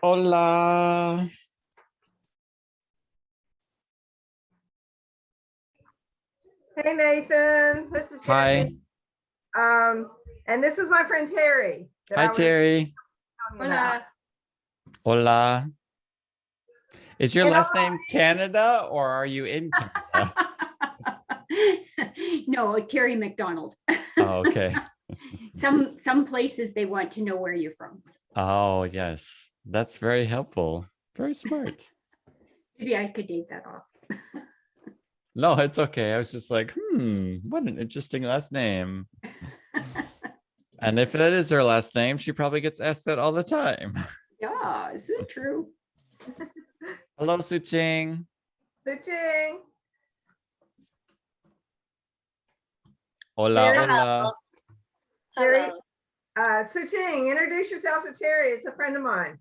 Hola. Hey, Nathan. This is Jesse. Hi. And this is my friend Terry. Hi, Terry. Hola. Hola. Is your last name Canada or are you in Canada? No, Terry McDonald. Oh, okay. Some places they want to know where you're from. Oh, yes. That's very helpful. Very smart. Maybe I could take that off. No, it's okay. I was just like, what an interesting last name. And if that is her last name, she probably gets asked that all the time. Yeah, is it true? Hello, Suching. Suching. Hola, hola. Terry, Suching, introduce yourself to Terry. It's a friend of mine.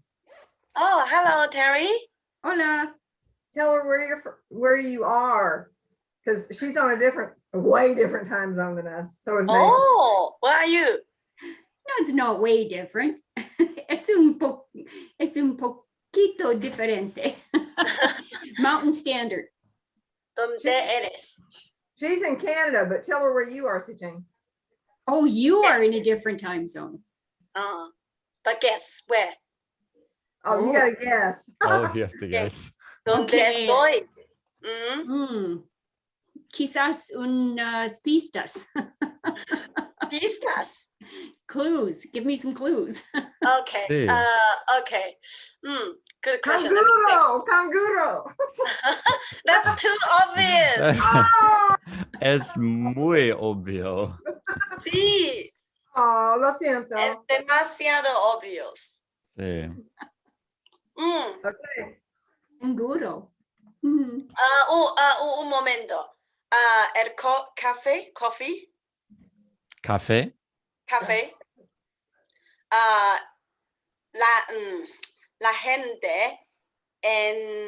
Oh, hello, Terry. Hola. Tell her where you are, because she's on a way different time zone than us. So is Nathan. Oh, where are you? No, it's not way different. Es un poquito diferente. Mountain Standard. ¿Dónde eres? She's in Canada, but tell her where you are, Suching. Oh, you are in a different time zone. But guess where? Oh, you gotta guess. Oh, you have to guess. ¿Dónde estoy? Quizás unas pistas. Pistas. Clues. Give me some clues. Okay. Sí. Okay. Good question. Canguro. That's too obvious. Es muy obvio. Sí. Oh, lo siento. Es demasiado obvious. Sí. Okay. Canguro. Un momento. El café, coffee. Café. Café. La gente en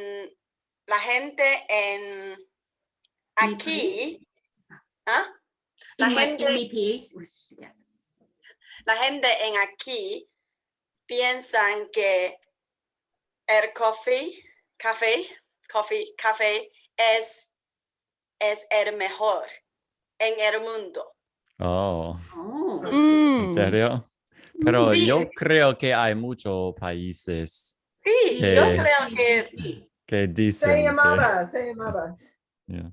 aquí. La gente en aquí piensan que el café es el mejor en el mundo. Oh. Oh. ¿En serio? Pero Sí. yo creo que hay muchos países Sí, yo creo que que dicen Say que... Yamaba. Say Yamaba. Yeah.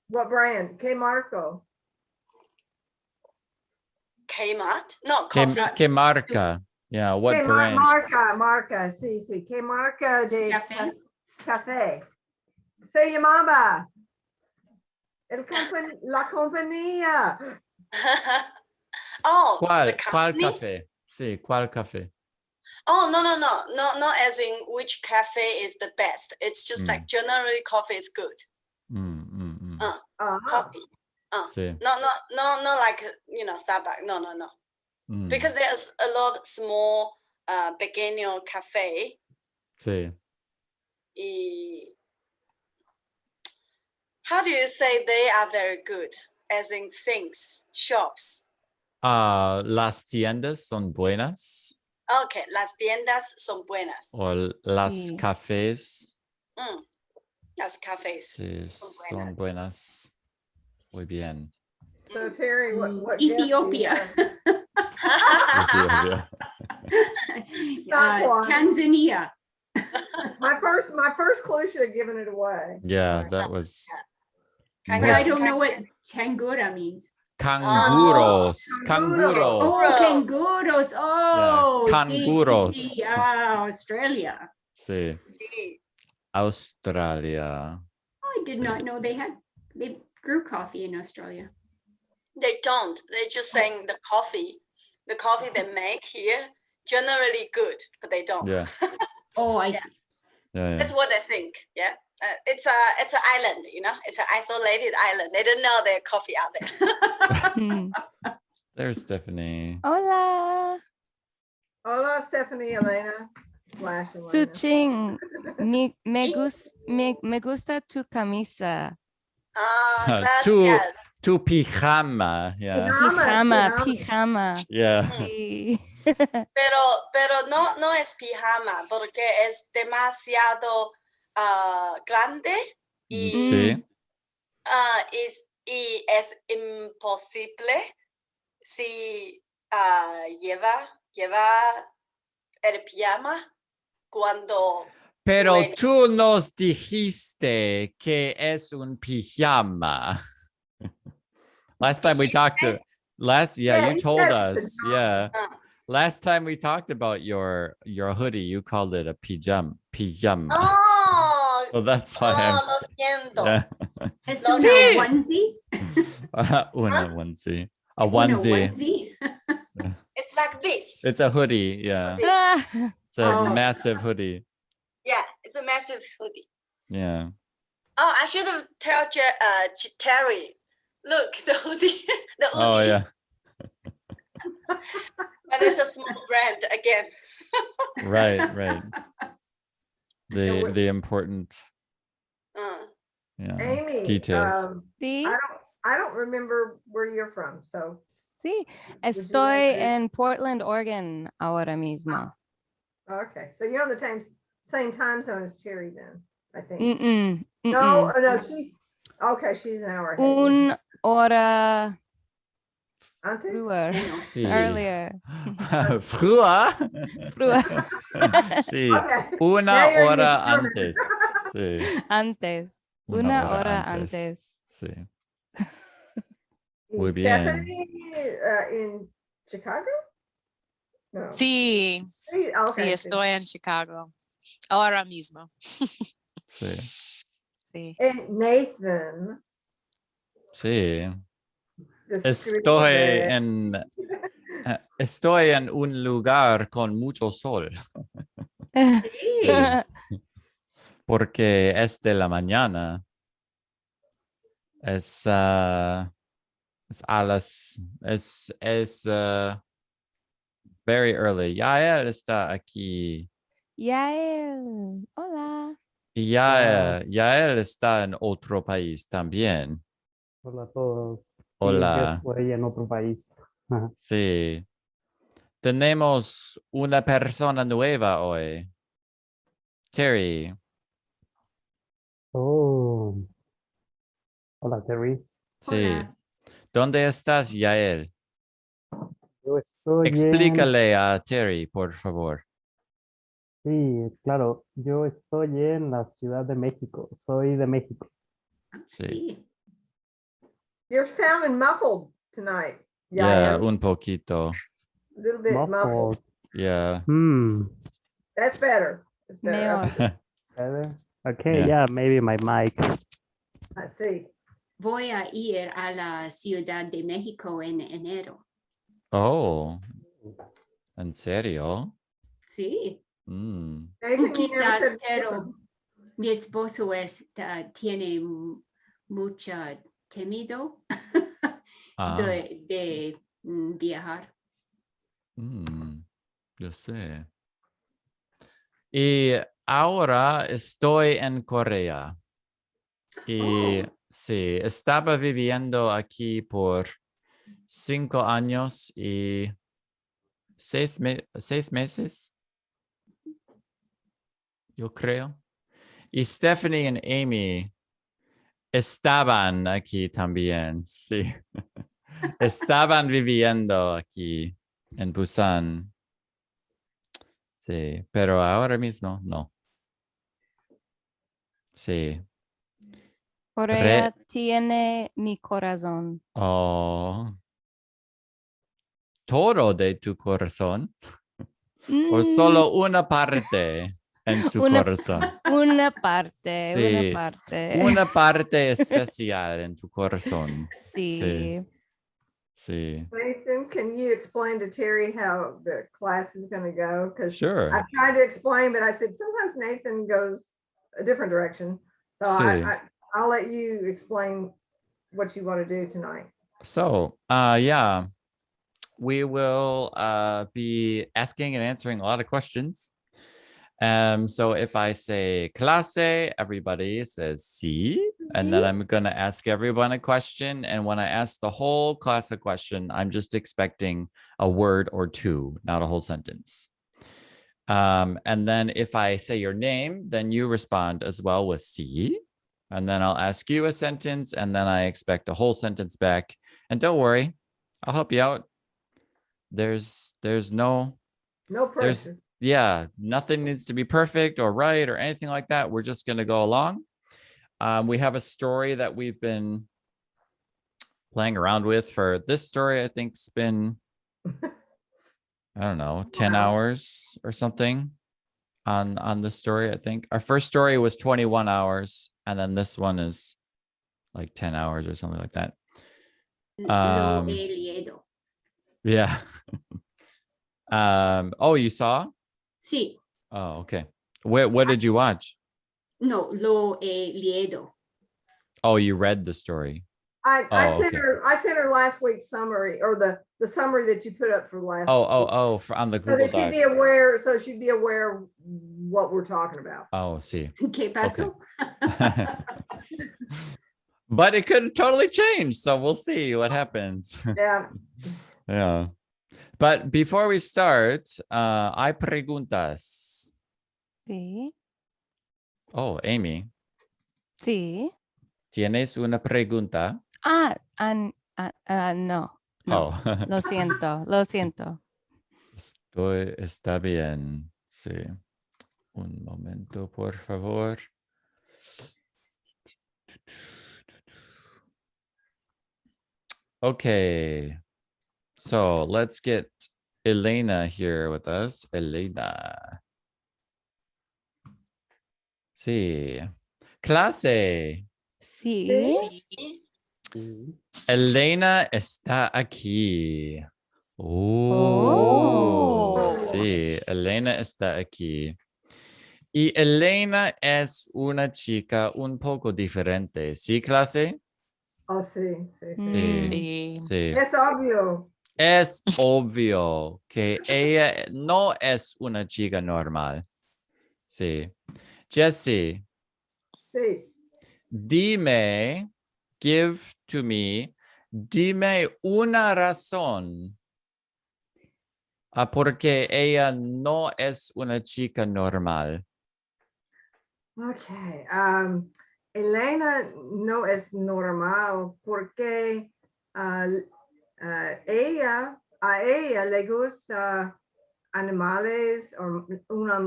What brand? K Marco. Kmart? No, coffee. ¿Qué marca? Yeah, what brand? Marca. Sí. K Marca de café. Say Yamaba. La compañía. Oh, ¿Cuál café? Sí, ¿cuál café? Oh, no, as in which cafe is the best. It's just like generally coffee is good. Coffee. Sí. No, like, Starbucks. No. Because there's a lot of small, pequeño café. Sí. How do you say they are very good? As in things, shops. Las tiendas son buenas. Okay, las tiendas son buenas. O las cafés. Las cafés. Sí, son buenas. Muy bien. So Terry, what Ethiopia. Ethiopia. Tanzania. My first clue should have given it away. Yeah, that was. I don't know what tangura means. Canguros. Oh, canguros. Oh, yeah. Canguros. Sí. Australia. Sí. Australia. I did not know they grew coffee in Australia. They don't. They're just saying the coffee they make here generally good, but they don't. Yeah. Oh, I see. Yeah. That's what they think. Yeah. It's an island, it's an isolated island. They don't know there's coffee out there. There's Stephanie. Hola. Hola, Stephanie, Elena. Suching, me gusta tu camisa. Tu pijama. Yeah. Pijama. Yeah. Sí. pero no es pijama porque es demasiado grande y, Sí. y es imposible si lleva el pijama cuando Pero duele. tú nos dijiste que es un pijama. Last time we talked to Yeah, you he told said us. Yeah. Ah. Last time we talked about your hoodie, you called it a pijama. Oh, So that's why I'm lo siento. yeah. Es Lo una sé. onesie. Una onesie. A Una onesie. onesie. It's like this. It's a hoodie, yeah. Hoodie. Ah, It's a Oh. massive hoodie. Yeah, it's a massive hoodie. Yeah. Oh, I should have told Terry. Look, the hoodie. The hoodie. Oh yeah. But it's a small brand again. Right. And The important Amy, details. sí, I don't remember where you're from, so sí. like Estoy to- en Portland, Oregon ahora mismo. okay. So you're on the same time zone as Terry then, I think. Mm-mm, No, mm-mm. no, she's an hour ahead. Un hora Antes? früher, Sí. earlier. Früher. Früher. Sí. Okay. Now Una you're in hora German. antes. Sí. Antes. Una hora antes. Sí. Y Muy bien. Stephanie in Chicago? No. Sí, Sí, sí, okay, estoy en Chicago ahora mismo. Sí. Sí. And Nathan. Sí. describe- Estoy en un lugar con mucho sol Sí. porque es de la mañana. Es a las very early. Yael está aquí. Yael. Hola. Y Yael está en otro país también. Hola a todos. Sí, yo Hola. estoy en otro país. Ajá. Sí. Tenemos una persona nueva hoy. Terry. Oh. Hola, Terry. Sí. Hola. ¿Dónde estás, Yael? Yo estoy Explícale a Terry, por favor. Sí, claro. Yo estoy en la Ciudad de México. Soy de México. Sí. You're sounding muffled tonight. Yeah, Yael. un poquito. A little bit muffled. Muffled. Yeah. That's better. That's better. Mejor. Better? Okay, Yeah. yeah, maybe my mic. I see. Voy a ir a la Ciudad de México en enero. Oh, ¿en serio? Sí. Mm. Nathan, you never Quizás, said- pero mi esposo tiene mucha temido Ah, de viajar. yo sé. Y ahora estoy en Corea. Y Oh. sí, estaba viviendo aquí por 5 años y 6 meses, yo creo. Y Stephanie y Amy estaban aquí también, sí. Estaban viviendo aquí en Busan. Sí, pero ahora mismo no. Sí. Corea tiene mi corazón. Oh. Todo de tu corazón. O solo una parte en su corazón. Una parte, Sí, una parte. una parte especial en tu corazón. Sí. Sí. Nathan, can you explain to Terry how the class is going to go? Because Sure. I tried to explain, but I said sometimes Nathan goes a different direction. So Sí. I'll let you explain what you want to do tonight. So, yeah, we will be asking and answering a lot of questions. So if I say clase, everybody says sí. And then I'm going to ask everyone a question. And when I ask the whole class a question, I'm just expecting a word or two, not a whole sentence. And then if I say your name, then you respond as well with sí. And then I'll ask you a sentence, and then I expect a whole sentence back. And don't worry, I'll help you out. There's no pressure. Nothing needs to be perfect or right or anything like that. We're just going to go along. We have a story that we've been playing around with for this story. I think it's been, I don't know, 10 hours or something on the story. I think our first story was 21 hours, and then this one is like 10 hours or something like that. Lo he leído. Yeah. Oh, you saw? Sí. Oh, okay. What did you watch? No, lo he leído. Oh, you read the story. I sent okay. her last week's summary, or the summary that you put up for last. On the So Google that she'd Doc. be aware. So she'd be aware what we're talking about. Oh, see. ¿Qué pasó? But it could totally change, so we'll see what happens. Yeah. Yeah. But before we start, hay preguntas. Sí. Oh, Amy, Sí. ¿tienes una pregunta? No. Oh. Lo siento. Está bien. Sí. Un momento, por favor. Okay. So let's get Elena here with us. Elena. Sí. Clase. Sí. Sí. Elena está aquí. Oh. Sí, Elena está aquí. Y Elena es una chica un poco diferente. ¿Sí, clase? Oh, sí. Sí, Sí. sí. Es obvio. Es obvio que ella no es una chica normal. Sí. Jessie, Sí. dime, give to me, dime una razón porque ella no es una chica normal. Okay. Elena no es normal porque a ella le gusta animales o una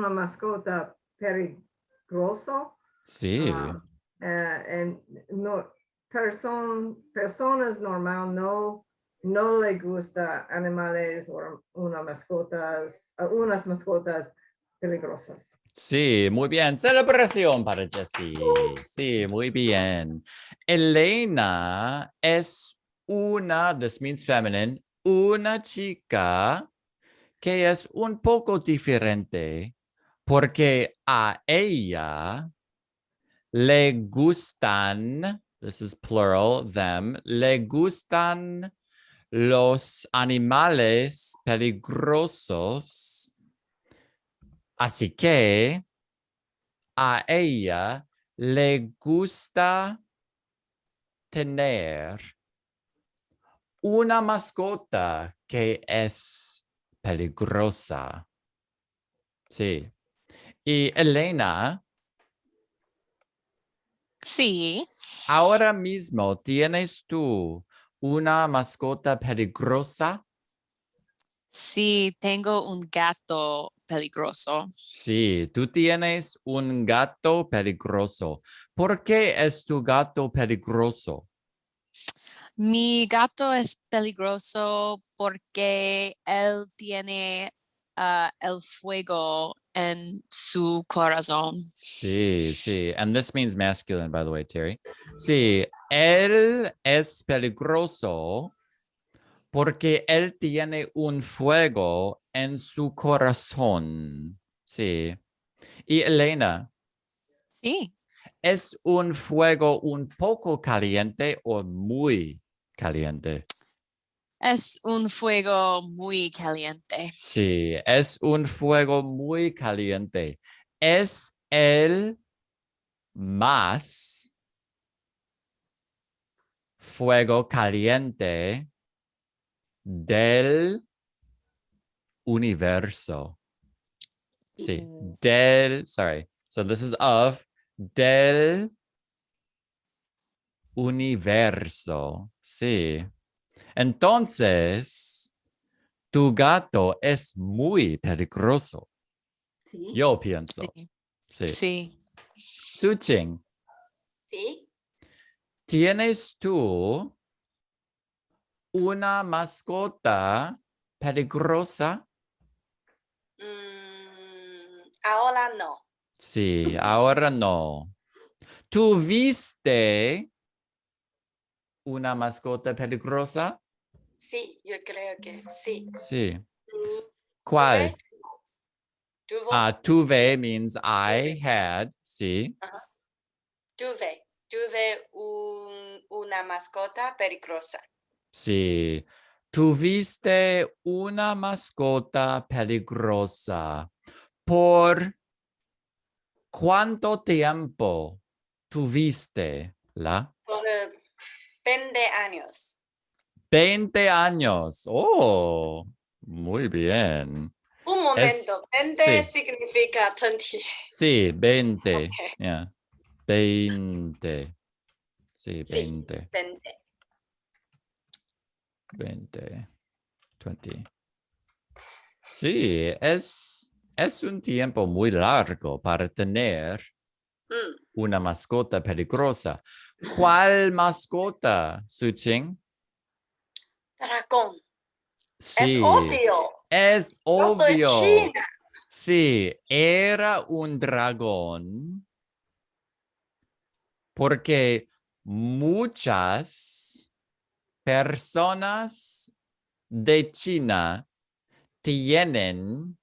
mascota peligroso. Sí. No, personas normal no le gusta animales o unas mascotas peligrosas. Sí, muy bien. Celebración para Jessie. Sí, muy bien. Elena es this means feminine, una chica que es un poco diferente porque a ella le gustan, this is plural, them, le gustan los animales peligrosos. Así que a ella le gusta tener una mascota que es peligrosa. Sí. Y Elena, Sí. ahora mismo tienes tú una mascota peligrosa. Sí, tengo un gato peligroso. Sí, tú tienes un gato peligroso. ¿Por qué es tu gato peligroso? Mi gato es peligroso porque él tiene el fuego en su corazón. Sí, sí. And this means masculine, by the way, Terry. Sí, él es peligroso porque él tiene un fuego en su corazón. Sí. Y Elena, Sí. ¿es un fuego un poco caliente o muy caliente? Es un fuego muy caliente. Sí, es un fuego muy caliente. Es el más fuego caliente del universo. Sí, sorry. So this is of del universo. Sí. Entonces, tu gato es muy peligroso. Sí. Yo pienso. Sí. Sí. Sí. Suching, ¿Sí? ¿tienes tú una mascota peligrosa? Ahora no. Sí, ahora no. ¿Tuviste una mascota peligrosa? Sí, yo creo que sí. Sí. Tu- ¿Cuál? Tuvo, Tuve means I Tuve. had. Sí. tuve una mascota peligrosa. Sí. Tuviste una mascota peligrosa. ¿Por cuánto tiempo tuviste la? Por 20 años. 20 años. Oh, muy bien. Un momento, 20 Sí, significa 20. sí, 20. Ok. Yeah. 20. Sí, Sí, 20. 20. 20. 20. Sí, es un tiempo muy largo para tener Mm, una mascota peligrosa. ¿Cuál mascota, Suching? Dragón. Es Sí, obvio. es Yo soy obvio. china. Sí, era un dragón porque muchas personas de China tienen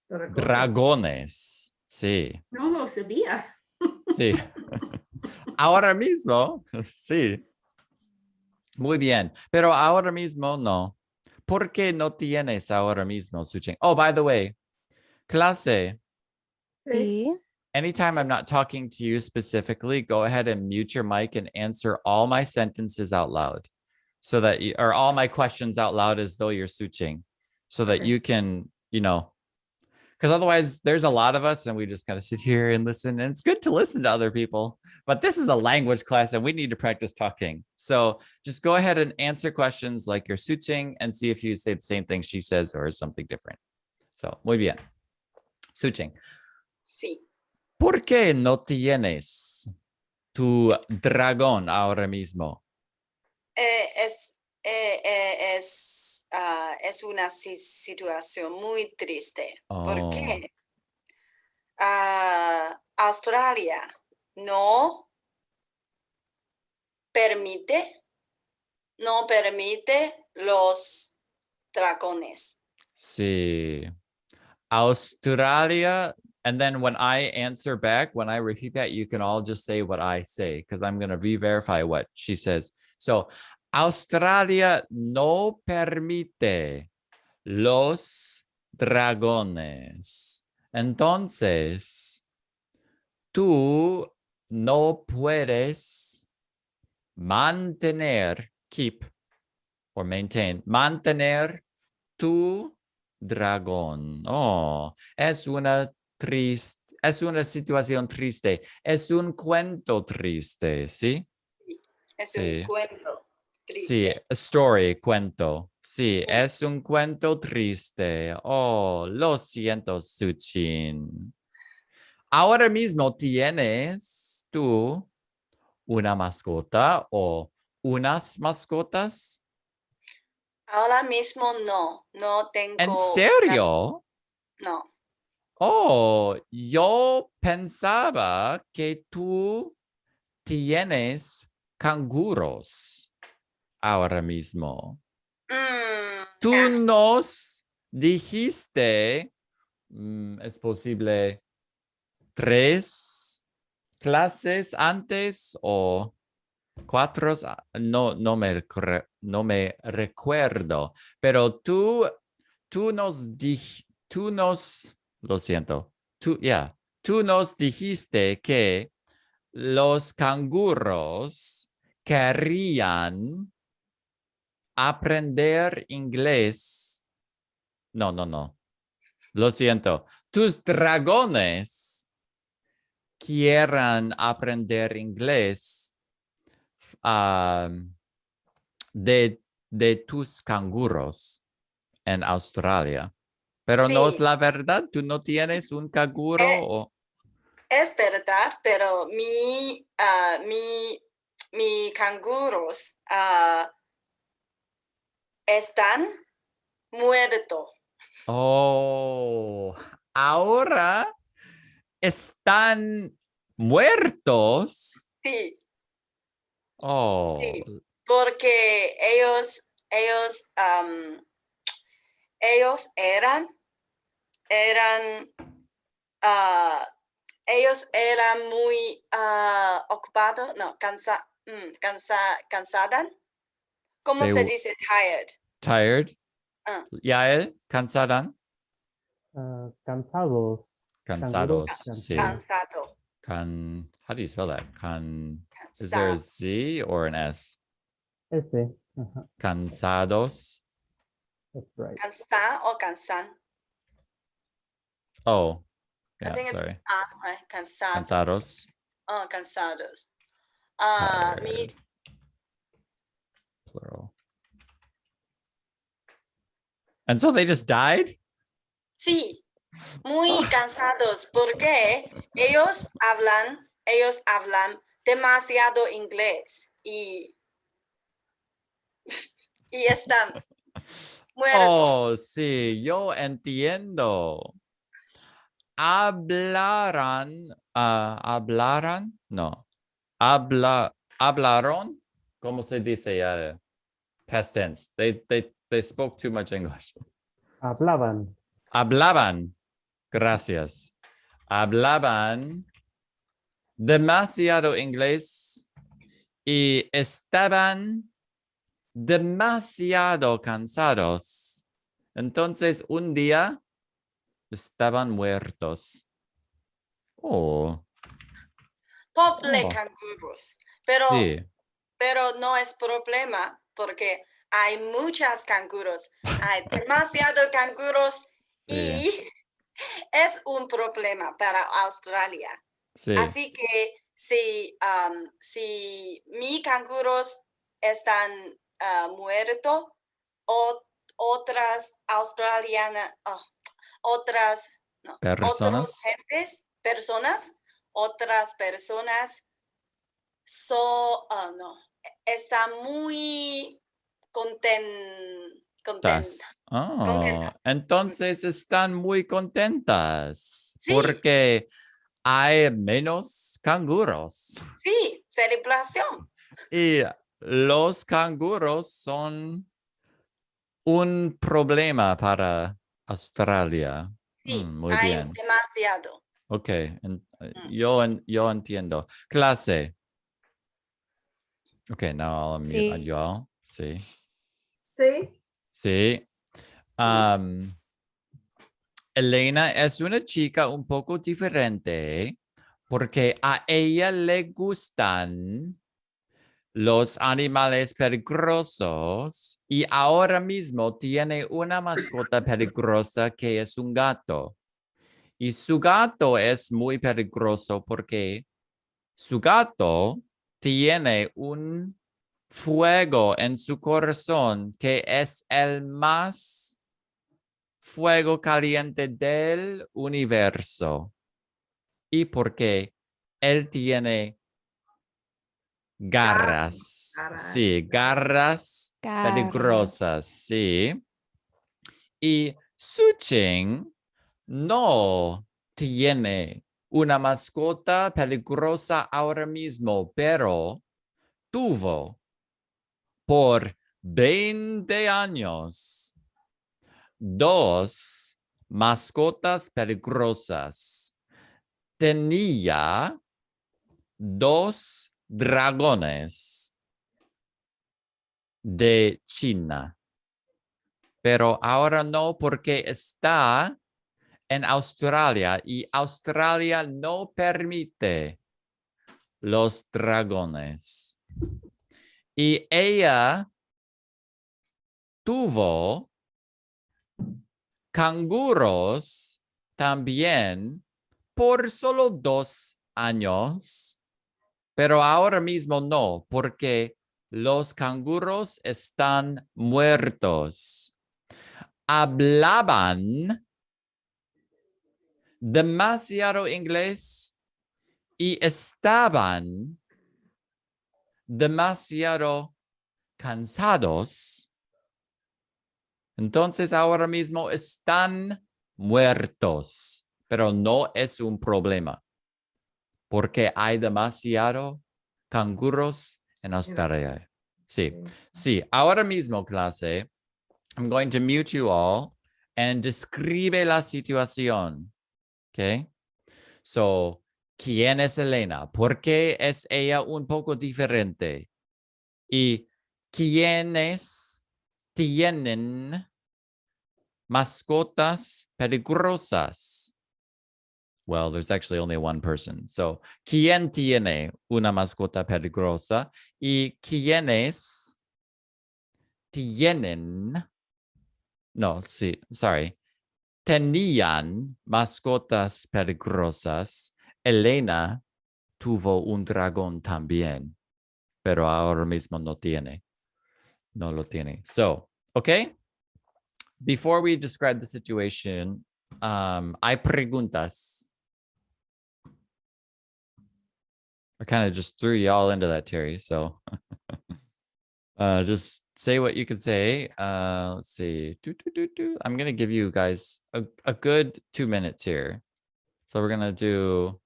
dragones. Sí, No lo sabía. sí. Ahora mismo, sí. Muy bien, pero ahora mismo no. ¿Por qué no tienes ahora mismo, Sucheng? Oh, by the way, clase, Sí. Sí. anytime I'm not talking to you specifically, go ahead and mute your mic and answer all my sentences out loud so that you, or all my questions out loud as though you're Sucheng so that Okay. you can, because otherwise there's a lot of us and we just kind of sit here and listen, and it's good to listen to other people, but this is a language class and we need to practice talking. So just go ahead and answer questions like you're Suching and see if you say the same thing she says or something different. So muy bien. Suching, Sí. ¿por qué no tienes tu dragón ahora mismo? Es una situación muy triste. Oh. Porque Australia no permite los dragones. Sí. Australia. And then when I answer back, when I repeat that, you can all just say what I say because I'm going to re-verify what she says. So, Australia no permite los dragones. Entonces, tú no puedes keep or maintain, mantener tu dragón. Oh, es una situación triste. Es un cuento triste, ¿sí? Es un Sí. cuento Sí, triste. a story, cuento. Sí, es un cuento triste. Oh, lo siento, Suchin. Ahora mismo tienes tú una mascota o unas mascotas. Ahora mismo no ¿En tengo serio? no. Oh, yo pensaba que tú tienes canguros ahora mismo. Tú Nah. nos dijiste, es posible, 3 clases antes o no me recuerdo, pero tú lo siento, tú nos dijiste que los canguros querían aprender inglés. No. Lo siento. Tus dragones quieran aprender inglés de tus canguros en Australia. Pero no es Sí, la verdad. ¿Tú no tienes un canguro? O... es verdad, pero mi canguros están muertos. Oh, ahora están muertos. Sí, Oh, sí, porque ellos eran, ah, ellos eran muy ocupados, no, cansadas. ¿Cómo they se were dice tired? tired. Ah, Yael, cansadan. Cansados. Canguros Cansados, sí. cansados. cansado, How do you spell that? Is there a cansado. Z or an S? Ese. Ajá, Cansados. that's right. Cansar o cansan. Oh, I yeah, think it's sorry. right? Cansados. Cansados. Oh, cansados. Mi, Tired, plural. And so they just died? sí, muy Oh. cansados porque ellos hablan demasiado inglés y están muertos. Oh, sí, yo entiendo. ¿Hablaran? No. ¿Hablaron? ¿Cómo se dice ya? Past tense. They spoke too much English. Hablaban. Hablaban. Gracias. Hablaban demasiado inglés y estaban demasiado cansados. Entonces, un día estaban muertos. Oh, Pobre oh, canguros. sí. Pero no es problema porque hay muchas canguros, hay demasiados canguros Sí, y es un problema para Australia. sí. Así que si mis canguros están muertos, otras australianas, otras, no, otros Personas. otras personas no, están muy contentas. Oh, entonces están muy contentas Sí, porque hay menos canguros. sí, celebración. Y los canguros son un problema para Australia. Sí, Muy hay bien. demasiado. Ok, Mm. yo entiendo. Clase. Ok, now I'll mute Sí. you all. Sí. ¿Sí? Sí. Elena es una chica un poco diferente porque a ella le gustan los animales peligrosos y ahora mismo tiene una mascota peligrosa que es un gato. Y su gato es muy peligroso porque su gato tiene un fuego en su corazón que es el más fuego caliente del universo. Y porque él tiene garras. Caray. Sí, garras peligrosas, sí. Y Suching no tiene una mascota peligrosa ahora mismo, pero tuvo por 20 años 2 mascotas peligrosas. Tenía 2 dragones de China. Pero ahora no porque está en Australia y Australia no permite los dragones. Y ella tuvo canguros también por solo 2 años, pero ahora mismo no, porque los canguros están muertos. Hablaban demasiado inglés y estaban demasiado cansados. Entonces ahora mismo están muertos, pero no es un problema porque hay demasiado canguros en Australia. Sí, sí, ahora mismo clase, I'm going to mute you all and describe la situación. Okay. So, ¿quién es Elena? ¿Por qué es ella un poco diferente? ¿Y quiénes tienen mascotas peligrosas? Well, there's actually only one person. So, ¿quién tiene una mascota peligrosa? ¿Y quiénes tienen? No, sí, sorry. Tenían mascotas peligrosas. Elena tuvo un dragón también, pero ahora mismo no tiene. No lo tiene. So, okay. Before we describe the situation, hay preguntas. I kind of just threw you all into that, Terry. So just say what you could say. Let's see. I'm going to give you guys a good 2 minutes here. So we're going to do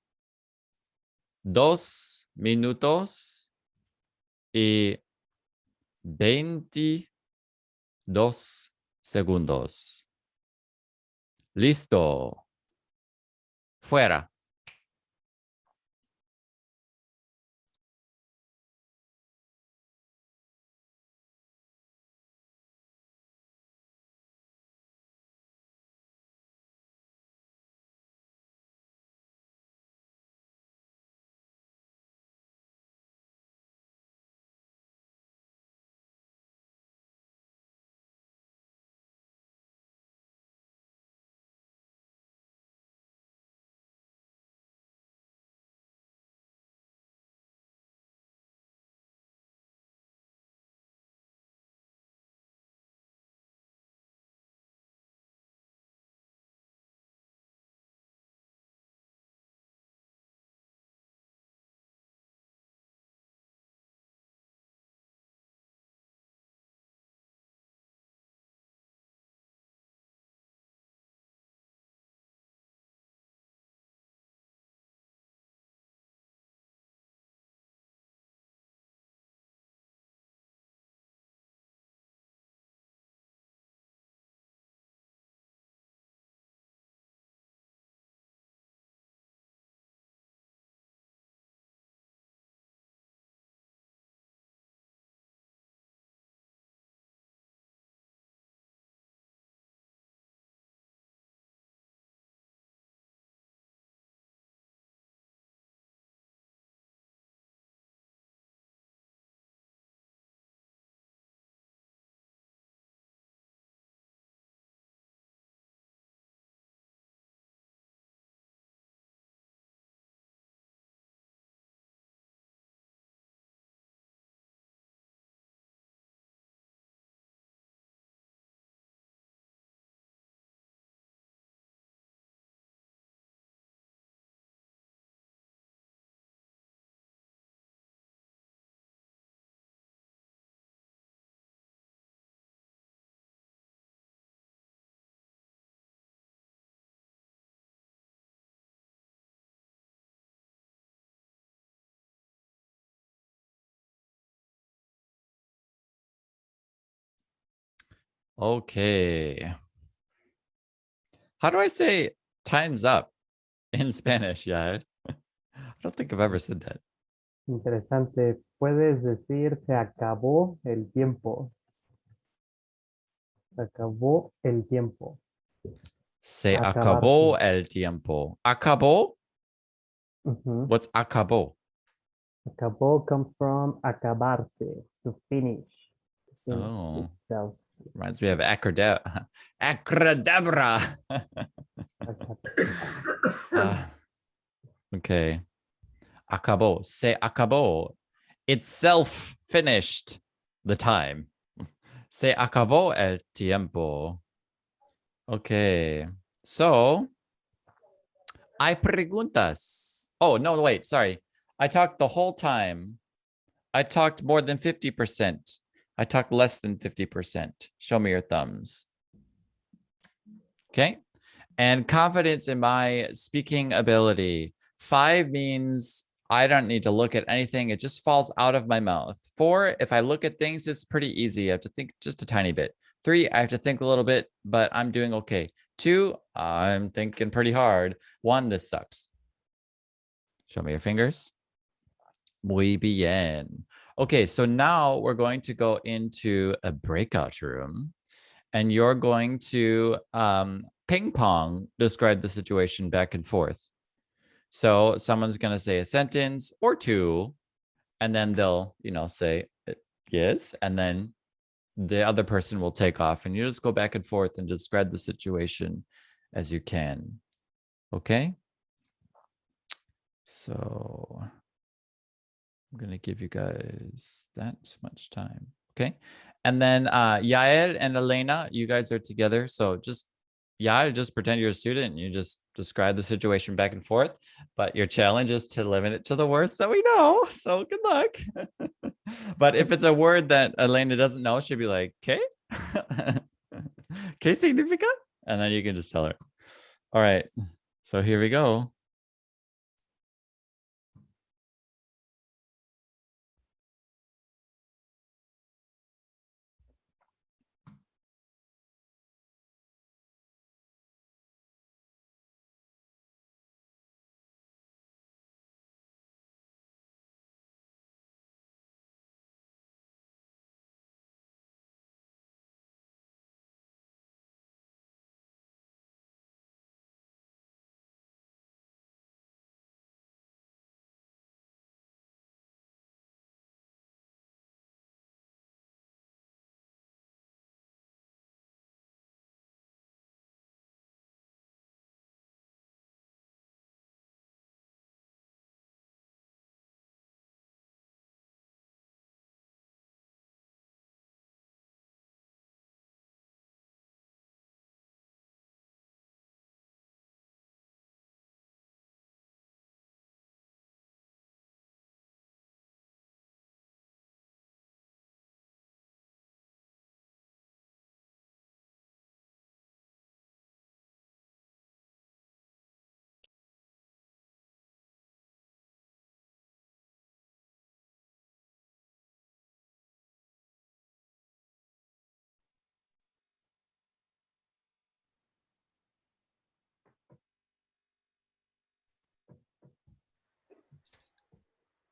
2 minutos y 22 segundos. Listo. Fuera. Okay. How do I say time's up in Spanish? Yeah. I don't think I've ever said that. Interesante. Puedes decir se acabó el tiempo. Se acabó el tiempo. Se Acabarse. acabó el tiempo. Acabó? Ujú. What's acabó? Acabó comes from acabarse, to finish. To finish Oh, itself. reminds me of Acradabra. Ah, okay. Acabó. Se acabó. Itself finished the time. Se acabó el tiempo. Okay. So, hay preguntas. Oh, no, wait, sorry. I talked the whole time. I talked more than 50%. I talked less than 50%. Show me your thumbs. Okay. And confidence in my speaking ability. 5 means I don't need to look at anything. It just falls out of my mouth. 4, if I look at things, it's pretty easy. I have to think just a tiny bit. 3, I have to think a little bit, but I'm doing okay. 2, I'm thinking pretty hard. 1, this sucks. Show me your fingers. Muy bien. Okay, so now we're going to go into a breakout room and you're going to ping pong describe the situation back and forth. So someone's going to say a sentence or two, and then they'll, say yes, and then the other person will take off, and you just go back and forth and describe the situation as you can. Okay? So I'm going to give you guys that much time. Okay? And then Yael and Elena, you guys are together. So just pretend you're a student and you just describe the situation back and forth. But your challenge is to limit it to the words that we know. So good luck. But if it's a word that Elena doesn't know, she'll be like, ¿qué? ¿Qué significa? And then you can just tell her. All right. So here we go.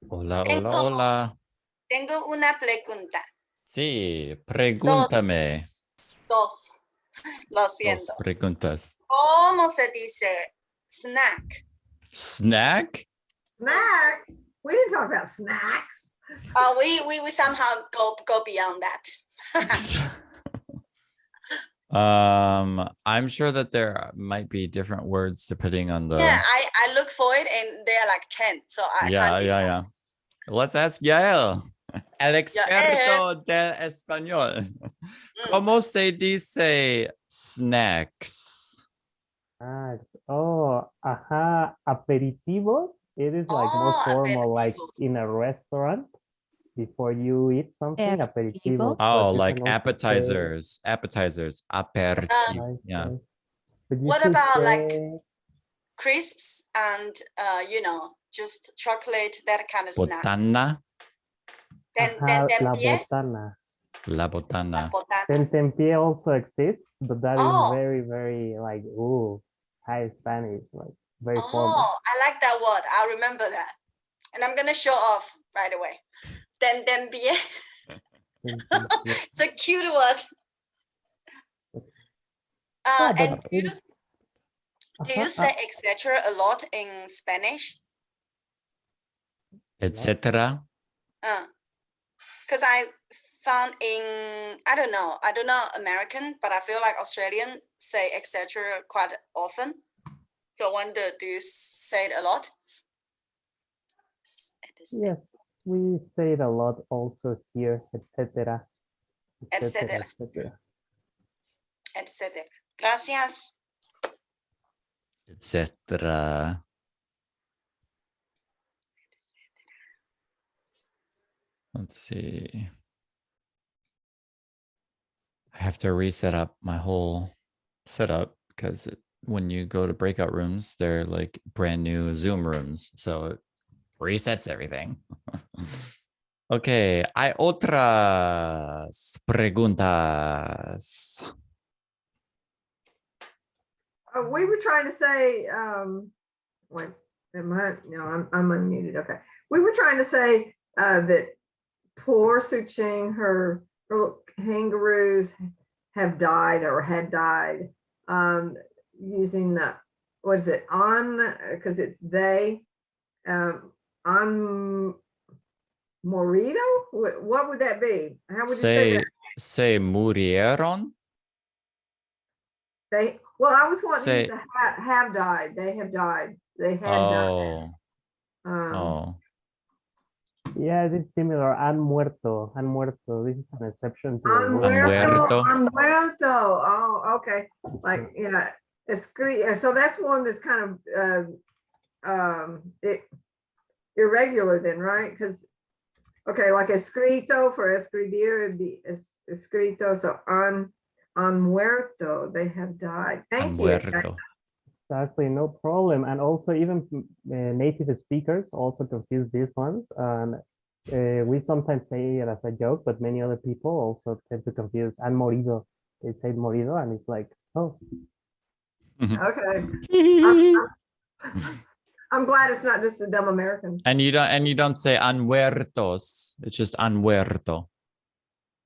Hola, hola, hola. Tengo una pregunta. Sí, pregúntame. Dos. Lo Dos siento. preguntas. ¿Cómo se dice snack? Snack? Snack. We didn't talk about snacks. We somehow go beyond that. I'm sure that there might be different words depending on the. Yeah, I look for it and there are like 10, so I can't decide. Yeah. Let's ask Yael, el experto del español. ¿Cómo se dice snacks? Oh, ajá, aperitivos. It is like more formal, like aperitivos. in a restaurant before you eat something. Aperitivos. Oh, but you like can also appetizers. Appetizers. Aperitif. Nice, Yeah. nice. But you What could about like say crisps and just chocolate, that kind of snack? Botana. ajá, la Tentempié? botana. La botana. Botana. Tentempié also exists, but that is Oh. very, very like, ooh, high Spanish, like very formal. Oh, I like that word. I remember that. And I'm gonna show off right away. Then bien. It's a cute word. And do you say etc. a lot in Spanish? Etc. Because I found I don't know American, but I feel like Australian say etc. quite often. So I wonder, do you say it a lot? Yes, we say it a lot also here, etc. Etcétera. Gracias. Etc. Let's see. I have to reset up my whole setup because when you go to breakout rooms, they're like brand new Zoom rooms. So it resets everything. Okay, hay otras preguntas. We were trying to say, wait, I'm unmuted. Okay. We were trying to say that poor Suching, her little kangaroos have died or had died using the, what is it, on, because it's they, on Morito? What would that be? How would you say that? Se murieron. Well, I was wanting to use the have died. They have died. They had died. Oh. Yeah, it's similar. Han muerto. Han muerto. This is an exception to the Han rule. muerto. Han muerto. Oh, okay. Like, yeah. So that's one that's kind of irregular then, right? Because, okay, like escrito for escribir, it'd be escrito. So han muerto. They have died. Thank you. Exactly, no problem. And also even native speakers also confuse these ones. And we sometimes say it as a joke, but many other people also tend to confuse han morido. They say morido and it's like, oh. Okay. I'm glad it's not just the dumb Americans. And you don't say han muertos. It's just han muerto.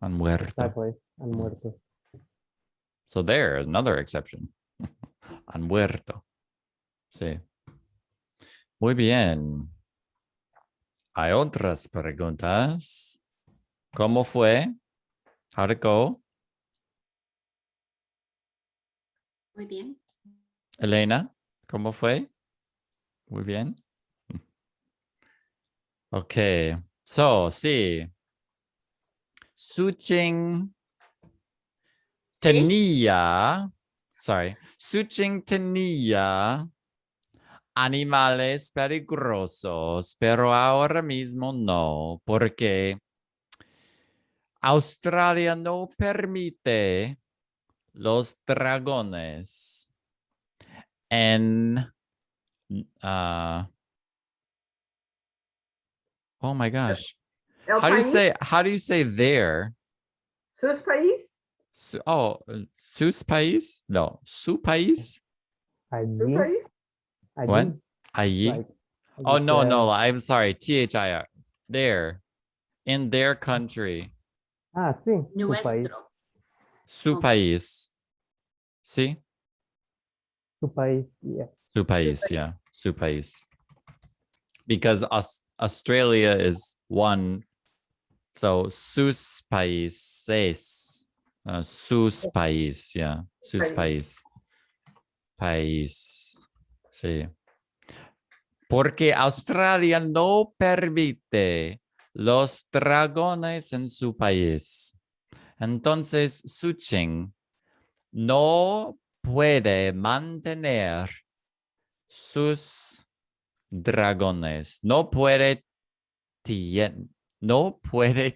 Han muerto. Exactly. Han muerto. So there, another exception. Han muerto. Sí. Muy bien. Hay otras preguntas. ¿Cómo fue? How'd it go? Muy bien. Elena, ¿cómo fue? Muy bien. Okay. So, sí. Suching tenía, Suching tenía animales peligrosos, pero ahora mismo no, porque Australia no permite los dragones en oh my gosh. How do you say there? Sus país? Sus país? No, su país? Allí. What? Allí? Like, Oh, no, I'm sorry. THIR. There. In their country. Sí. Nuestro. Su país. ¿Sí? Su país, yeah. Su país, yeah. Su país. Because Australia is one. So, sus países. Sus país, yeah. Sus país. País. Sí. Porque Australia no permite los dragones en su país. Entonces, Suching no puede mantener sus dragones. No puede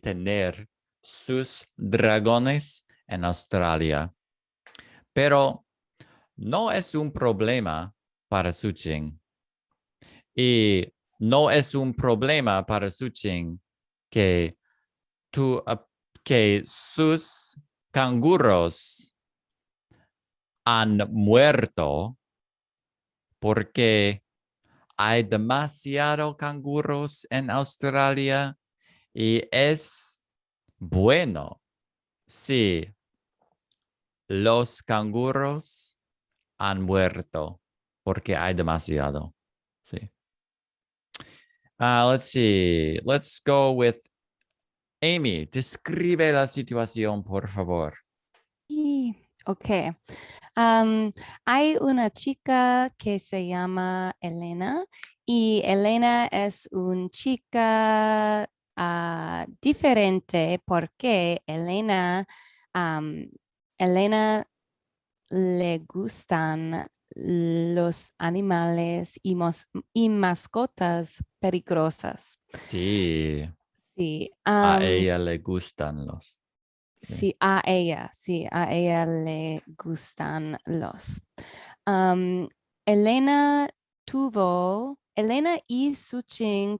tener sus dragones en Australia. Pero no es un problema para Suching. Y no es un problema para Suching que sus canguros han muerto porque hay demasiado canguros en Australia y es bueno si los canguros han muerto porque hay demasiado. Sí. Let's see. Let's go with Amy. Describe la situación, por favor. Y, ok. Hay una chica que se llama Elena y Elena es una chica diferente porque Elena le gustan los animales y mascotas peligrosas. Sí, Sí, a ella le gustan los. sí, a ella le gustan los. Elena Elena y Suching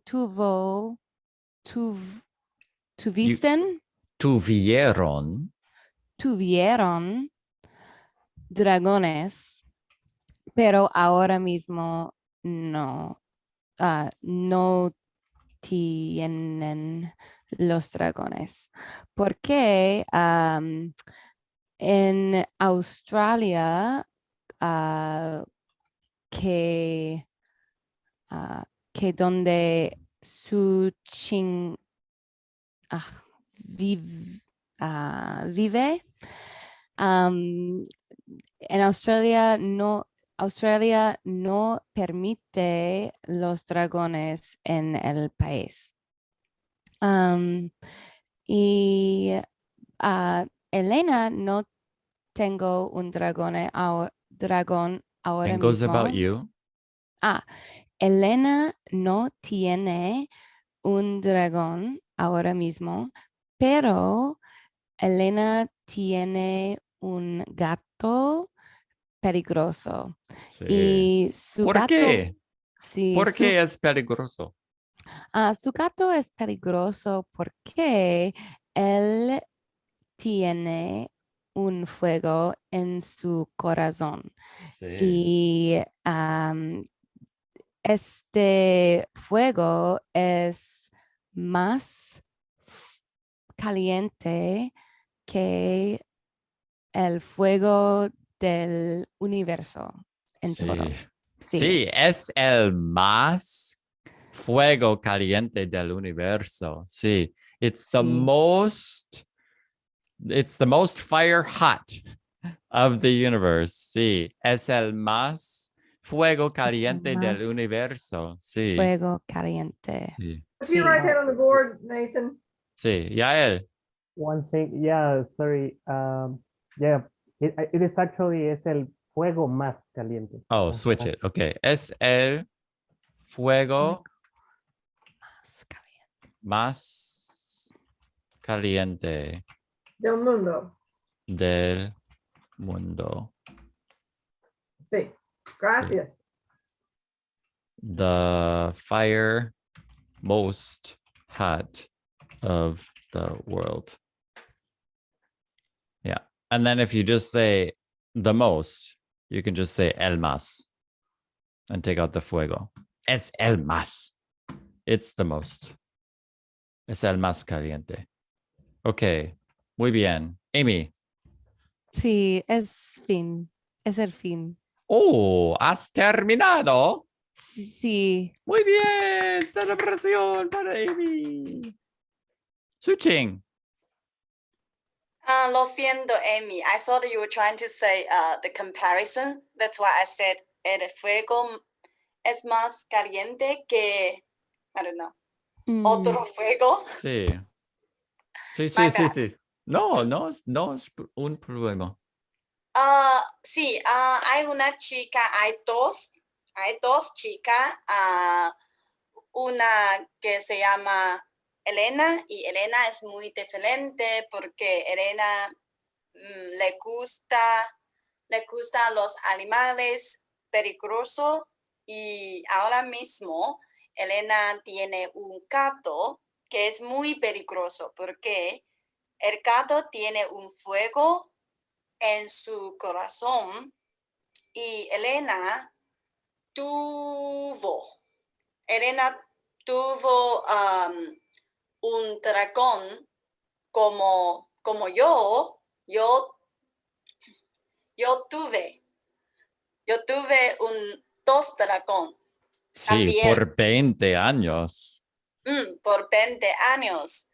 tuvisten, Tuvieron. tuvieron dragones, pero ahora mismo no, no tienen los dragones. Porque en Australia, ah, que, que donde su ah, vive, en Australia no permite los dragones en el país. Y Elena no tengo un dragón ahora And goes about mismo. you. Elena no tiene un dragón ahora mismo, pero Elena tiene un gato peligroso. Sí. Y su ¿Por gato, qué? sí, ¿Por qué es peligroso? su gato es peligroso porque él tiene un fuego en su corazón. Sí. Y este fuego es más caliente que el fuego del universo en todo. Sí. Sí, Sí, es el más fuego caliente del universo. Sí. It's the sí, most fire hot of the universe. Sí. Es el más fuego es el caliente del más universo. Sí. fuego caliente. Sí. Put your Sí. right hand on the board, Nathan. Sí. Yael. One thing, yeah, sorry. Yeah, it is actually es el fuego más caliente. Oh, switch it. Okay. Es el fuego Más caliente. más caliente Del mundo. del mundo. Sí. Gracias. The fire most hot of the world. Yeah. And then if you just say the most, you can just say el más and take out the fuego. Es el más. It's the most. Es el más caliente. Okay. Muy bien. Amy. Sí, es fin. Es el fin. Oh, has terminado. Sí. Muy bien. Celebración para Amy. Suching. Lo siento, Amy. I thought you were trying to say the comparison. That's why I said el fuego es más caliente que, I don't know, otro fuego. Sí. Sí, My sí, sí, bad. sí. No, no, no es un problema. Sí, hay una chica, hay dos chicas, una que se llama Elena y Elena es muy diferente porque Elena le gustan los animales peligrosos y ahora mismo Elena tiene un gato que es muy peligroso porque el gato tiene un fuego en su corazón y Elena tuvo Elena tuvo un dragón como yo tuve dos dragón Sí, también. por 20 años. Por 20 años.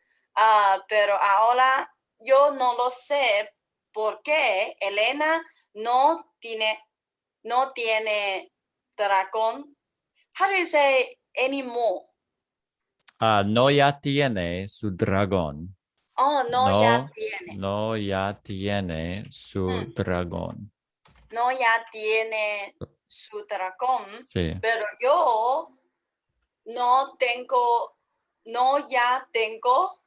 Pero ahora yo no lo sé por qué Elena no tiene dragón. How do you say anymore? No ya tiene su dragón. Oh, no, ya tiene. No ya tiene su dragón. No, ya tiene su dragón. Sí. Pero yo no ya tengo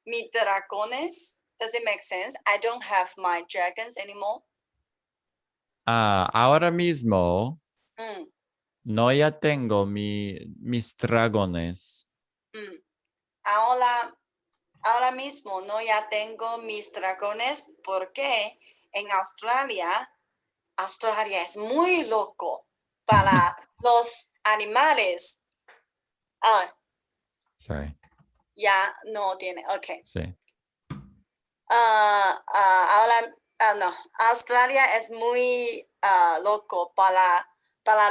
mis dragones. Does it make sense? I don't have my dragons anymore. Ahora mismo Mm, no ya tengo mis dragones. mm. Ahora mismo no ya tengo mis dragones porque en Australia es muy loco para los animales. Sorry. Ya no tiene, ok. Sí. Ahora, no, Australia es muy loco para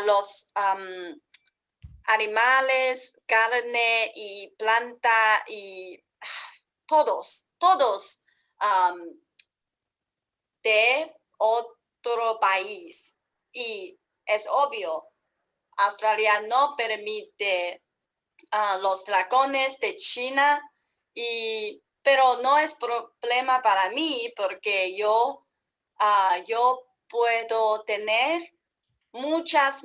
los animales, carne y planta y todos de otro país. Y es obvio, Australia no permite los dragones de China, pero no es problema para mí porque yo puedo tener muchas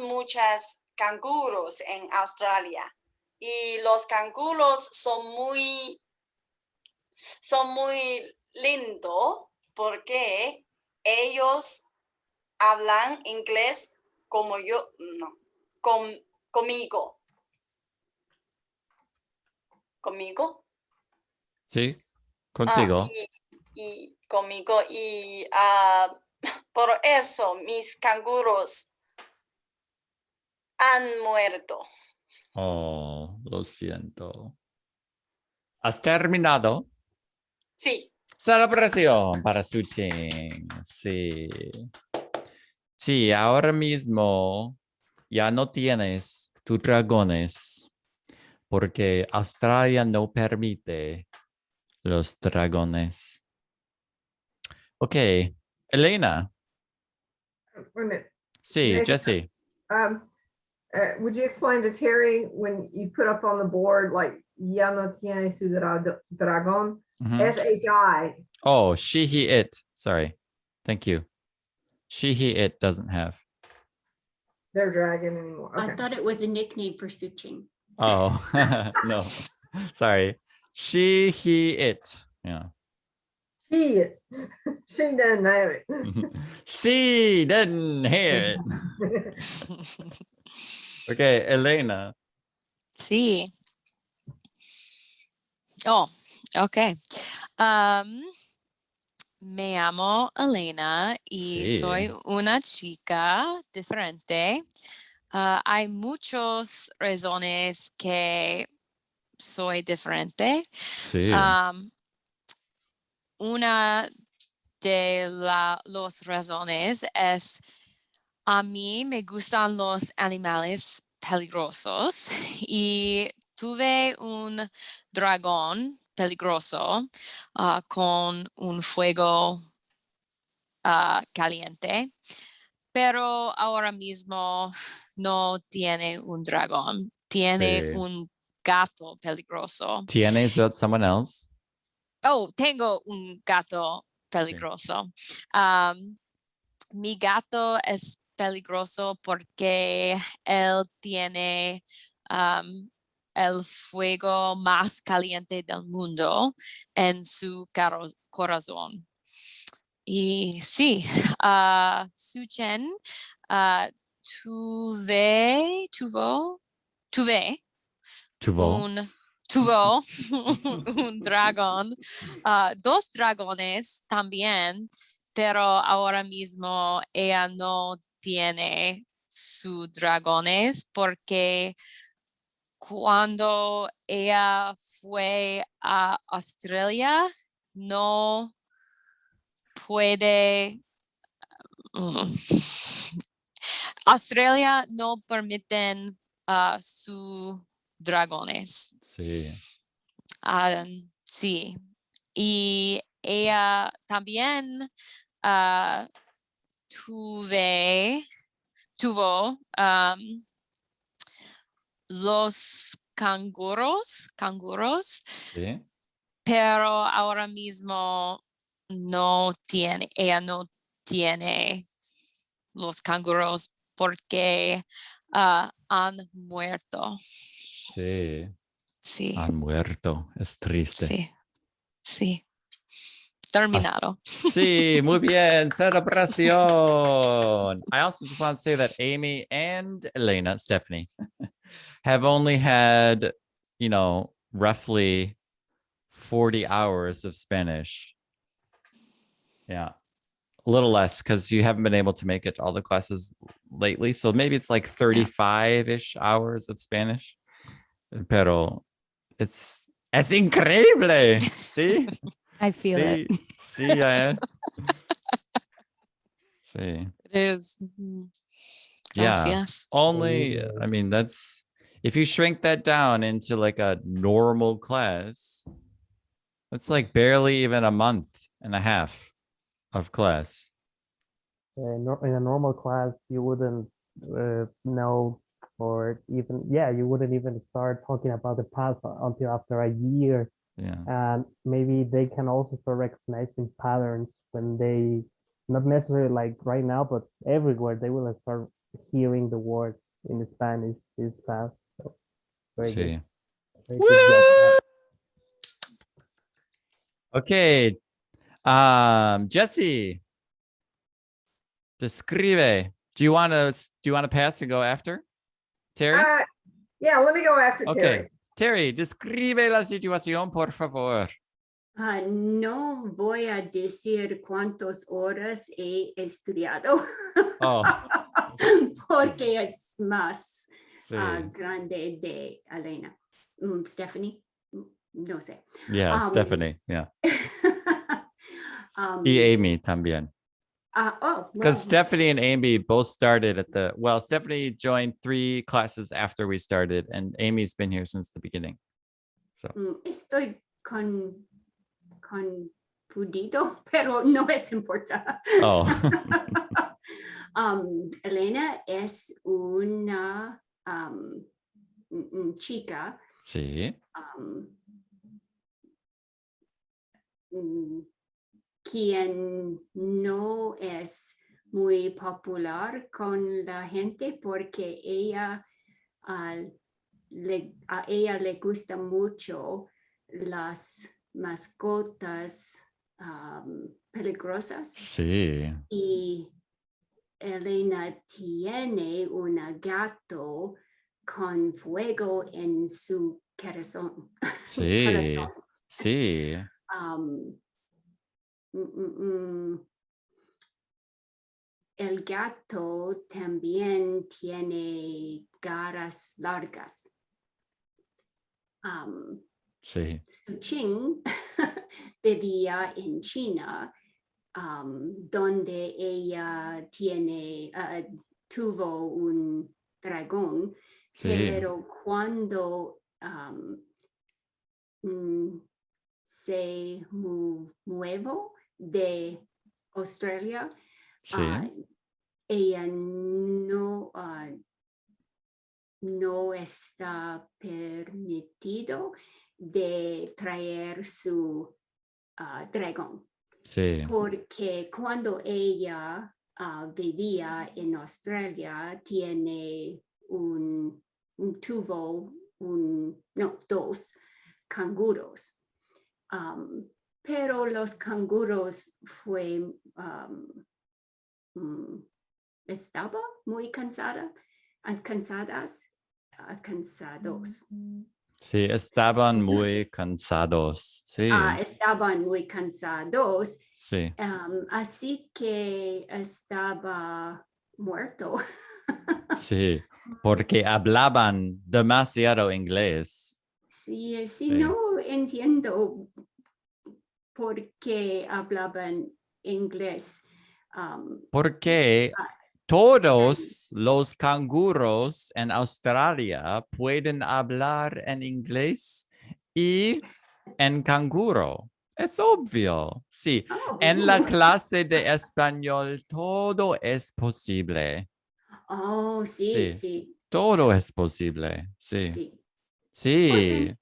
canguros en Australia y los canguros son muy lindos porque ellos hablan inglés como yo, no, conmigo. Sí. Contigo. Y conmigo y por eso mis canguros han muerto. Oh, lo siento. ¿Has terminado? Sí. Celebración para Suching. Sí. Sí, ahora mismo ya no tienes tus dragones porque Australia no permite los dragones. Ok, Elena. Wait a minute. Sí, Nathan, Jesse. Would you explain to Terry when you put up on the board like ya no tiene su dragón? Mhm. SHI. Oh, she, he, it. Sorry. Thank you. She, he, it doesn't have. Their dragon anymore. I Okay. thought it was a nickname for Suching. Oh, no. Sorry. She, he, it. Yeah. She doesn't have it. She didn't hear it. Okay, Elena. Sí. Oh, ok. Me llamo Elena y Sí. soy una chica diferente. Hay muchas razones que soy diferente. Sí. Una de las razones es a mí me gustan los animales peligrosos y tuve un dragón peligroso con un fuego caliente, pero ahora mismo no tiene un dragón, tiene Sí. un gato peligroso. ¿Tienes someone else? Oh, tengo un gato peligroso. Mi gato es peligroso porque él tiene el fuego más caliente del mundo en su corazón. Y sí, Suchen, tuve Tuvo. tuvo un dragón, dos dragones también, pero ahora mismo ella no tiene sus dragones porque cuando ella fue a Australia no puede Australia no permiten sus dragones. Sí. Sí. Y ella también tuvo los canguros, Sí. pero ahora mismo ella no tiene los canguros porque han muerto. Sí. Sí, Han muerto. Es triste. sí, sí. Terminado. Sí, muy bien. Celebración. I also just want to say that Amy and Elena, Stephanie, have only had, roughly 40 hours of Spanish. Yeah. A little less because you haven't been able to make it to all the classes lately. So maybe it's like 35-ish hours of Spanish. Pero es increíble. Sí. I feel Sí. it. Sí, sí. It is. Yeah. Gracias. Only, I mean, that's if you shrink that down into like a normal class, that's like barely even a month and a half of class. In a normal class, you wouldn't know, or even, you wouldn't even start talking about the past until after a year. Yeah. And maybe they can also start recognizing patterns when they, not necessarily like right now, but everywhere they will start hearing the words in Spanish this past. So very good. Sí. Very good job. Okay. Jesse, describe. Do you want to pass and go after Terry? Yeah, let me go after Okay. Terry. Terry, describe la situación, por favor. No voy a decir cuántas horas he estudiado. Oh. Porque es más Sí. grande de Elena. Stephanie, no sé. Yeah, Stephanie. Yeah. Y Y Amy también. well, Because Stephanie and Amy both started Stephanie joined 3 classes after we started, and Amy's been here since the beginning. So estoy confundido, pero no es importante. Oh. Elena es una chica Sí. Quien no es muy popular con la gente porque a ella le gusta mucho las mascotas peligrosas. Sí. Y Elena tiene un gato con fuego en su corazón. Sí. Sí. El gato también tiene garras largas. Sí. Su Ching vivía en China, donde ella tuvo un dragón, Sí. pero cuando se mudó de Australia, Sí. ella no está permitido de traer su dragón. Sí. Porque cuando ella vivía en Australia, tuvo dos canguros. Pero los canguros estaba muy cansados. Sí, estaban muy cansados. Sí. Estaban muy cansados. Sí. Así que estaba muerto. Sí, porque hablaban demasiado inglés. Sí, Sí. no entiendo por qué hablaban inglés. Porque todos los canguros en Australia pueden hablar en inglés y en canguro. Es obvio. Sí, en la clase de español todo es posible. Oh, sí, Sí, sí, todo es posible. Sí, sí. sí,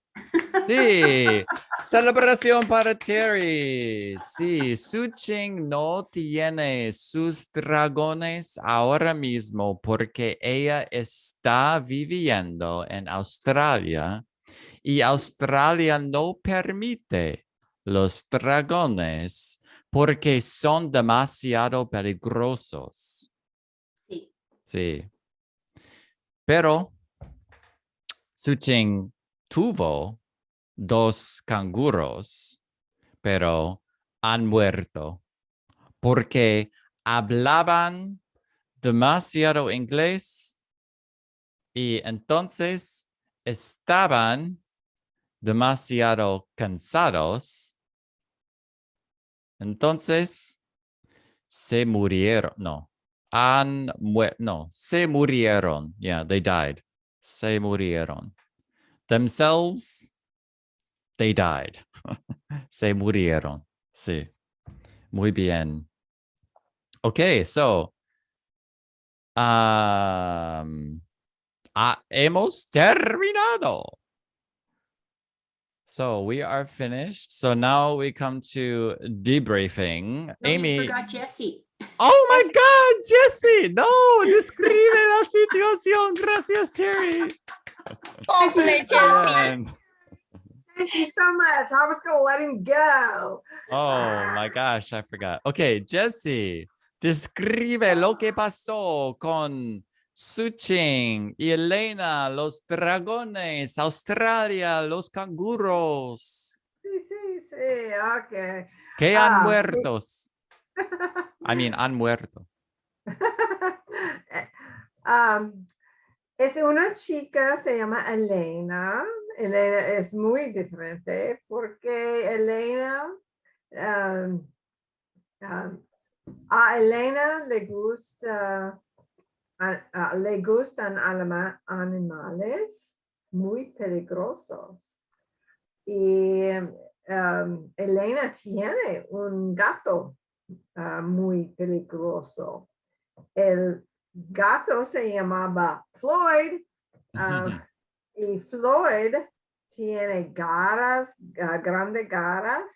sí. Celebración para Terry. Sí, Suching no tiene sus dragones ahora mismo porque ella está viviendo en Australia y Australia no permite los dragones porque son demasiado peligrosos. Sí. Sí, pero Suching tuvo dos canguros, pero han muerto porque hablaban demasiado inglés y entonces estaban demasiado cansados. Entonces se murieron. No, no, se murieron. Yeah, they died. Se murieron. Themselves, they died. Se murieron. Sí, muy bien. Okay, so hemos terminado. So we are finished. So now we come to debriefing. No, you Amy. forgot Jessie. Oh my God, Jessie. No, describe la situación. Gracias, Terry. Hopefully, Jessie. Bien. Thank you so much. I was going to let him go. Oh my gosh, I forgot. Okay, Jessie, describe lo que pasó con Suching y Elena, los dragones, Australia, los canguros. Sí, ok. Que han muertos. I mean, han muerto. Es una chica, se llama Elena. Elena es muy diferente porque Elena, a Elena le le gustan animales muy peligrosos. Y Elena tiene un gato muy peligroso. El gato se llamaba Floyd y Floyd tiene garras, grandes garras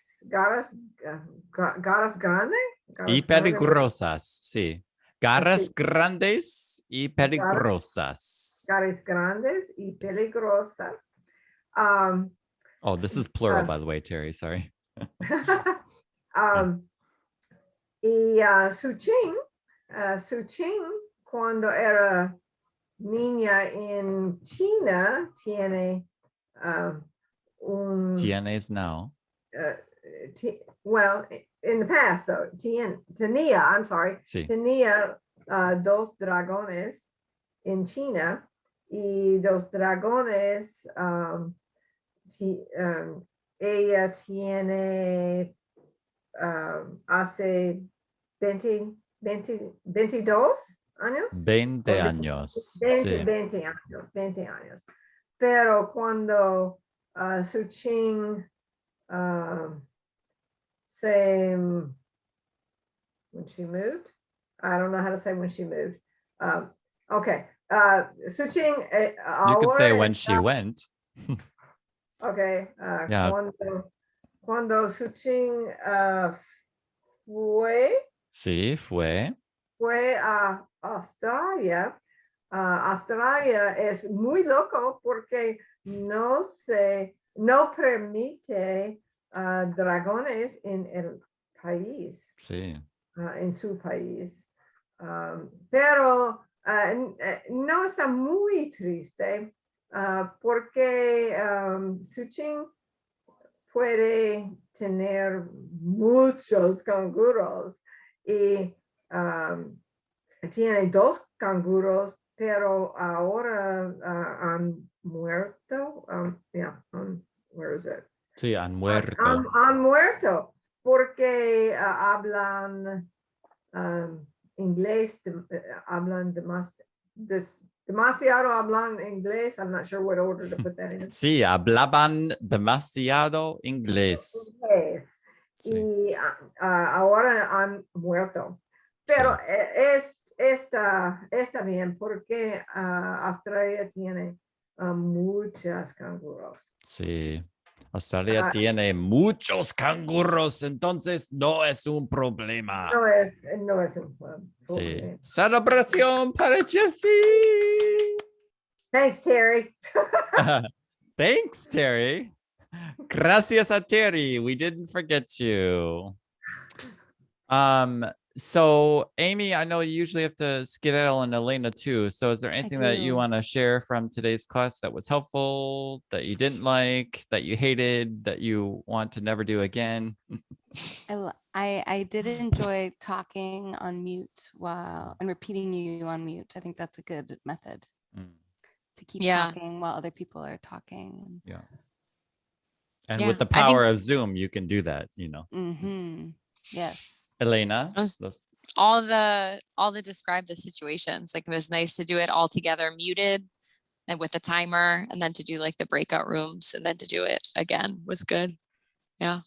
grandes. Y peligrosas, sí. Garras Así. grandes y peligrosas. Garras grandes y peligrosas. Oh, this is plural, by the way, Terry. Sorry. Y Suching, cuando era niña en China, tiene un... Tienes now. well, in the past, though, Sí. tenía dos dragones en China y los dragones, ella tiene hace 22 años. 20 años. 20 años. Pero cuando Suching when she moved, I don't know how to say when she moved. Okay, Suching. You could say when she went. Okay, Yeah. cuando Suching fue a Australia. Australia es muy loco porque no permite dragones en el país, Sí. en su país. Pero no está muy triste porque Suching puede tener muchos canguros y tiene dos canguros pero ahora han muerto. Yeah, where is it? Sí, han muerto. Han muerto porque hablan inglés, hablan demasiado hablan inglés. I'm not sure what order to put that in. Sí, hablaban demasiado inglés. Inglés. Sí. Y ahora han muerto. Pero está bien porque Australia tiene muchas canguros. Sí. Australia tiene muchos canguros, entonces no es un problema. No es un Sí. problema. Celebración para Jessie. Thanks, Terry. Thanks, Terry. Gracias a Terry. We didn't forget you. So Amy, I know you usually have to skedaddle, and Elena too. So is there anything that you do. want to share from today's class that was helpful, that you didn't like, that you hated, that you want to never do again? I did enjoy talking on mute and repeating you on mute. I think that's a good method to keep talking while other people are talking. Yeah. And Yeah, with the I think- power of Zoom, you can do that, you know. Yes. Elena? all the describe the situations. Like it was nice to do it all together muted and with a timer, and then to do like the breakout rooms and then to do it again was good. Yeah.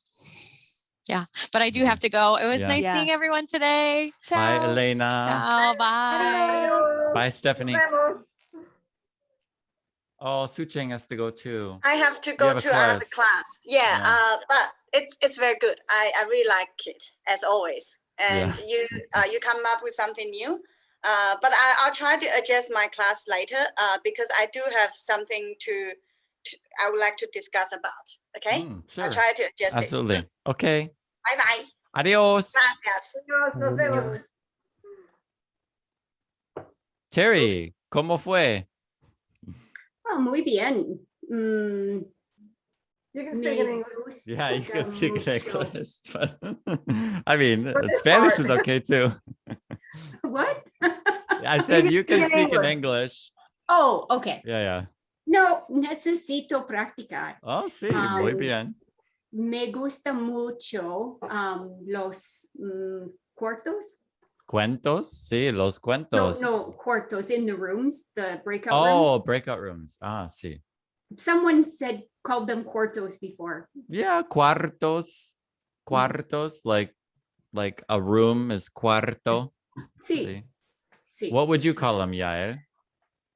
But I do have to go. It was Yeah. nice seeing everyone today. Bye, Ciao. Elena. Ciao, bye. Bye, Stephanie. Vemos. Oh, Sucheng has to go too. I have to You go have a to another class. Yeah, Yeah. but it's very good. I really like it as always. And you come up with something new. But I'll try to adjust my class later because I do have something I would like to discuss about. Okay, Sure. I'll try to adjust Absolutely. it. Okay. Bye bye. Adios. Gracias. Nos vemos. Terry, ¿cómo fue? Oh, muy bien. Mm, You can speak in me English. Yeah, you can gusta speak in mucho. English. But I mean, it's Spanish hard. is okay too. What? I said can you can speak in speak in English. Oh, okay. Yeah. No, necesito practicar. Oh, sí, muy Um, bien. Me gusta mucho los cuartos. Cuentos, sí, los cuentos. No, cuartos in the rooms, the breakout Oh, rooms. breakout rooms. Ah, sí. Someone called them cuartos before. Yeah, cuartos. Cuartos, like a room is cuarto. Sí, sí. What would you call them, Yael?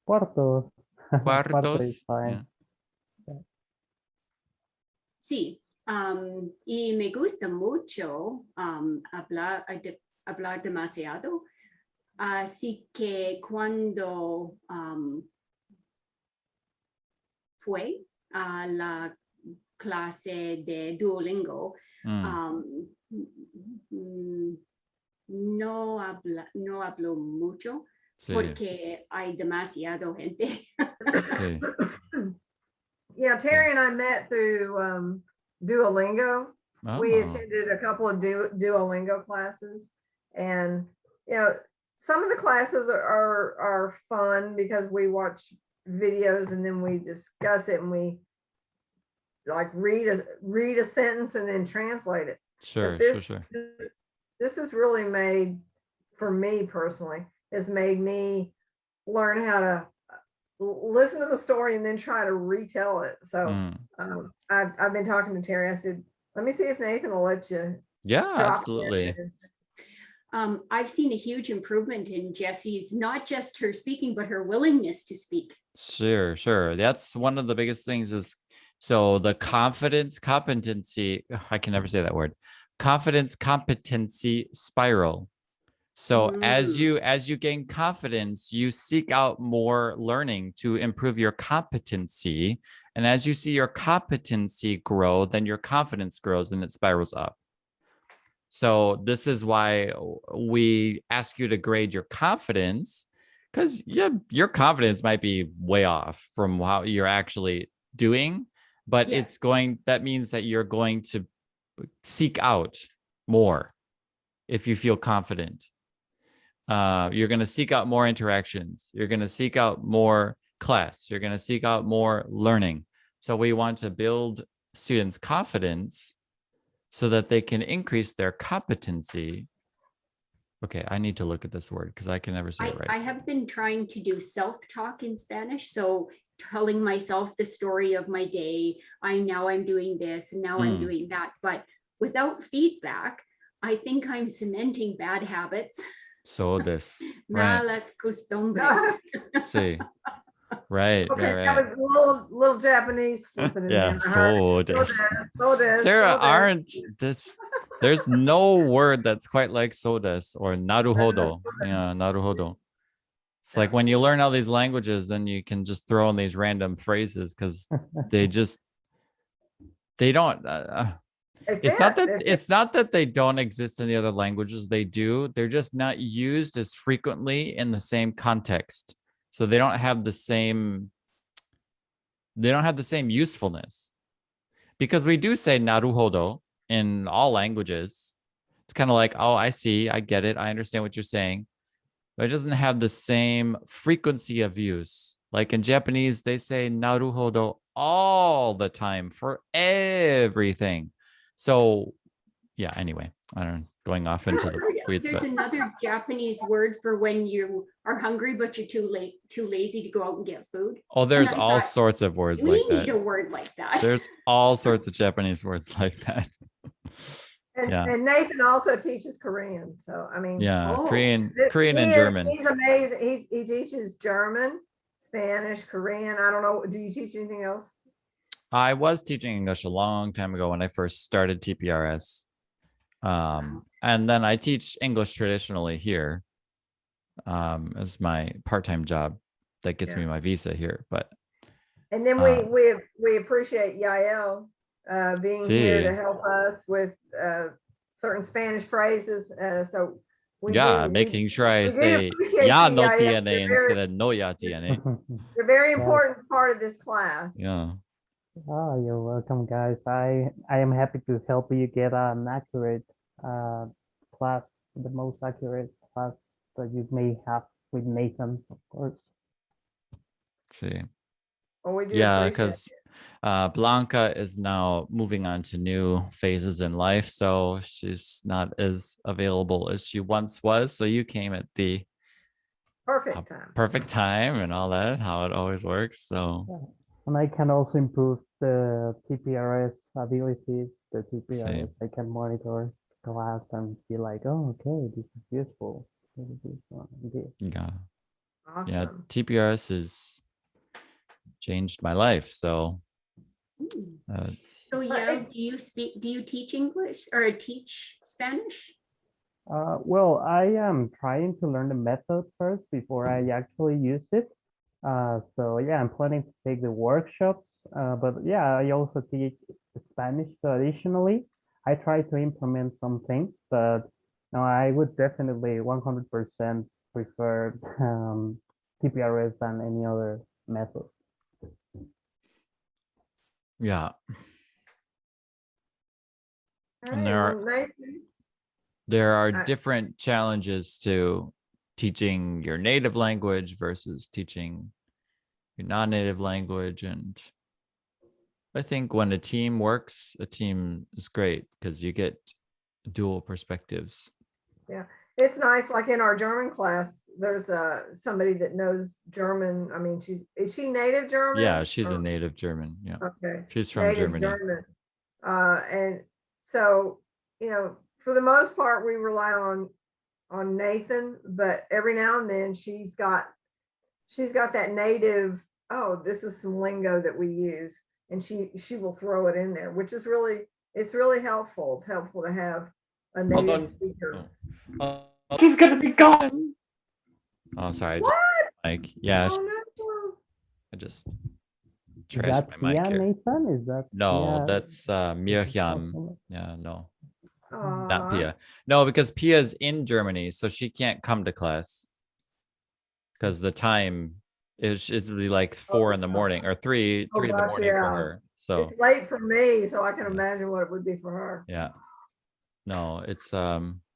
Cuarto. Cuarto Cuartos. is fine. Sí. Y me gusta mucho hablar demasiado. Así que cuando fue a la clase de Duolingo, no hablo mucho Sí, porque hay demasiado gente. sí. Yeah, Terry and I met through Duolingo. We Oh, attended a couple of Duolingo classes, and some of the classes are fun because we watch videos and then we discuss it and we like read a sentence and then translate it. sure. This has really made, for me personally, has made me learn how to listen to the story and then try to retell it. So I've been talking to Terry. I said, let me see if Nathan will let you. Yeah, absolutely. I've seen a huge improvement in Jessie's, not just her speaking, but her willingness to speak. Sure. That's one of the biggest things is, so the competency, I can never say that word, confidence competency spiral. So as you gain confidence, you seek out more learning to improve your competency. And as you see your competency grow, then your confidence grows and it spirals up. So this is why we ask you to grade your confidence, because your confidence might be way off from how you're actually doing, but that means that you're going to seek out more if you feel confident. You're going to seek out more interactions. You're going to seek out more class. You're going to seek out more learning. So we want to build students' confidence so that they can increase their competency. Okay, I need to look at this word because I can never say it right. I have been trying to do self-talk in Spanish. So telling myself the story of my day. I'm doing this and now I'm doing that. But without feedback, I think I'm cementing bad habits. So this, right. Malas costumbres. See. Right, Okay, right, that right. was little Japanese slipping in Yeah, there. so this. There there's no word that's quite like sodas or naruhodo. Yeah, naruhodo. It's like when you learn all these languages, then you can just throw in these random phrases because they don't. It's not that they don't exist in the other languages. They do. They're just not used as frequently in the same context. So they don't have the same usefulness. Because we do say naruhodo in all languages. It's kind of like, oh, I see, I get it, I understand what you're saying. But it doesn't have the same frequency of use. Like in Japanese, they say naruhodo all the time for everything. So yeah, anyway, I don't know, going off into the weeds. There's another Japanese word for when you are hungry, but you're too lazy to go out and get food. Oh, there's all sorts of words like that. We need a word like that. There's all sorts of Japanese words like that. And Nathan also teaches Korean. So, I mean, Korean and German. He's amazing. He teaches German, Spanish, Korean. I don't know. Do you teach anything else? I was teaching English a long time ago when I first started TPRS. And then I teach English traditionally here as my part-time job that gets me my visa here. And then we appreciate Yael being here to help us with certain Spanish phrases. So making sure I say ya no tiene instead of no ya tiene. You're a very important part of this class. Yeah. Oh, you're welcome, guys. I am happy to help you get an accurate class, the most accurate class that you may have with Nathan, of course. See. Well, we do because Blanca is now moving on to new phases in life, so she's not as available as she once was. So you came at the perfect time and all that, how it always works. So and I can also improve the TPRS abilities, the TPRS. I can monitor class and be like, oh, okay, this is useful. Yeah. Awesome. Yeah, TPRS has changed my life. So so yeah, do you teach English or teach Spanish? Well, I am trying to learn the method first before I actually use it. So yeah, I'm planning to take the workshops, but yeah, I also teach Spanish traditionally. I try to implement some things, but no, I would definitely 100% prefer TPRS than any other method. Yeah. And there are different challenges to teaching your native language versus teaching your non-native language. And I think when a team works, a team is great because you get dual perspectives. Yeah, it's nice. Like in our German class, there's somebody that knows German. I mean, is she native German? Yeah, she's a native German. Yeah. Okay. She's from Germany. German. And so, for the most part, we rely on Nathan, but every now and then she's got that native, oh, this is some lingo that we use, and she will throw it in there, which is it's really helpful. It's helpful to have a native speaker. She's gonna be gone. Oh, sorry. What? Like, yeah. Oh, no. I just trashed my mic here. Nathan? Is that no? That's Miriam. Yeah, no. Not Pia. Pia. No, because Pia's in Germany, so she can't come to class because the time is like 4 in the morning or 3 in the morning for her. So it's late for me, so I can imagine what it would be for her. Yeah. No, it's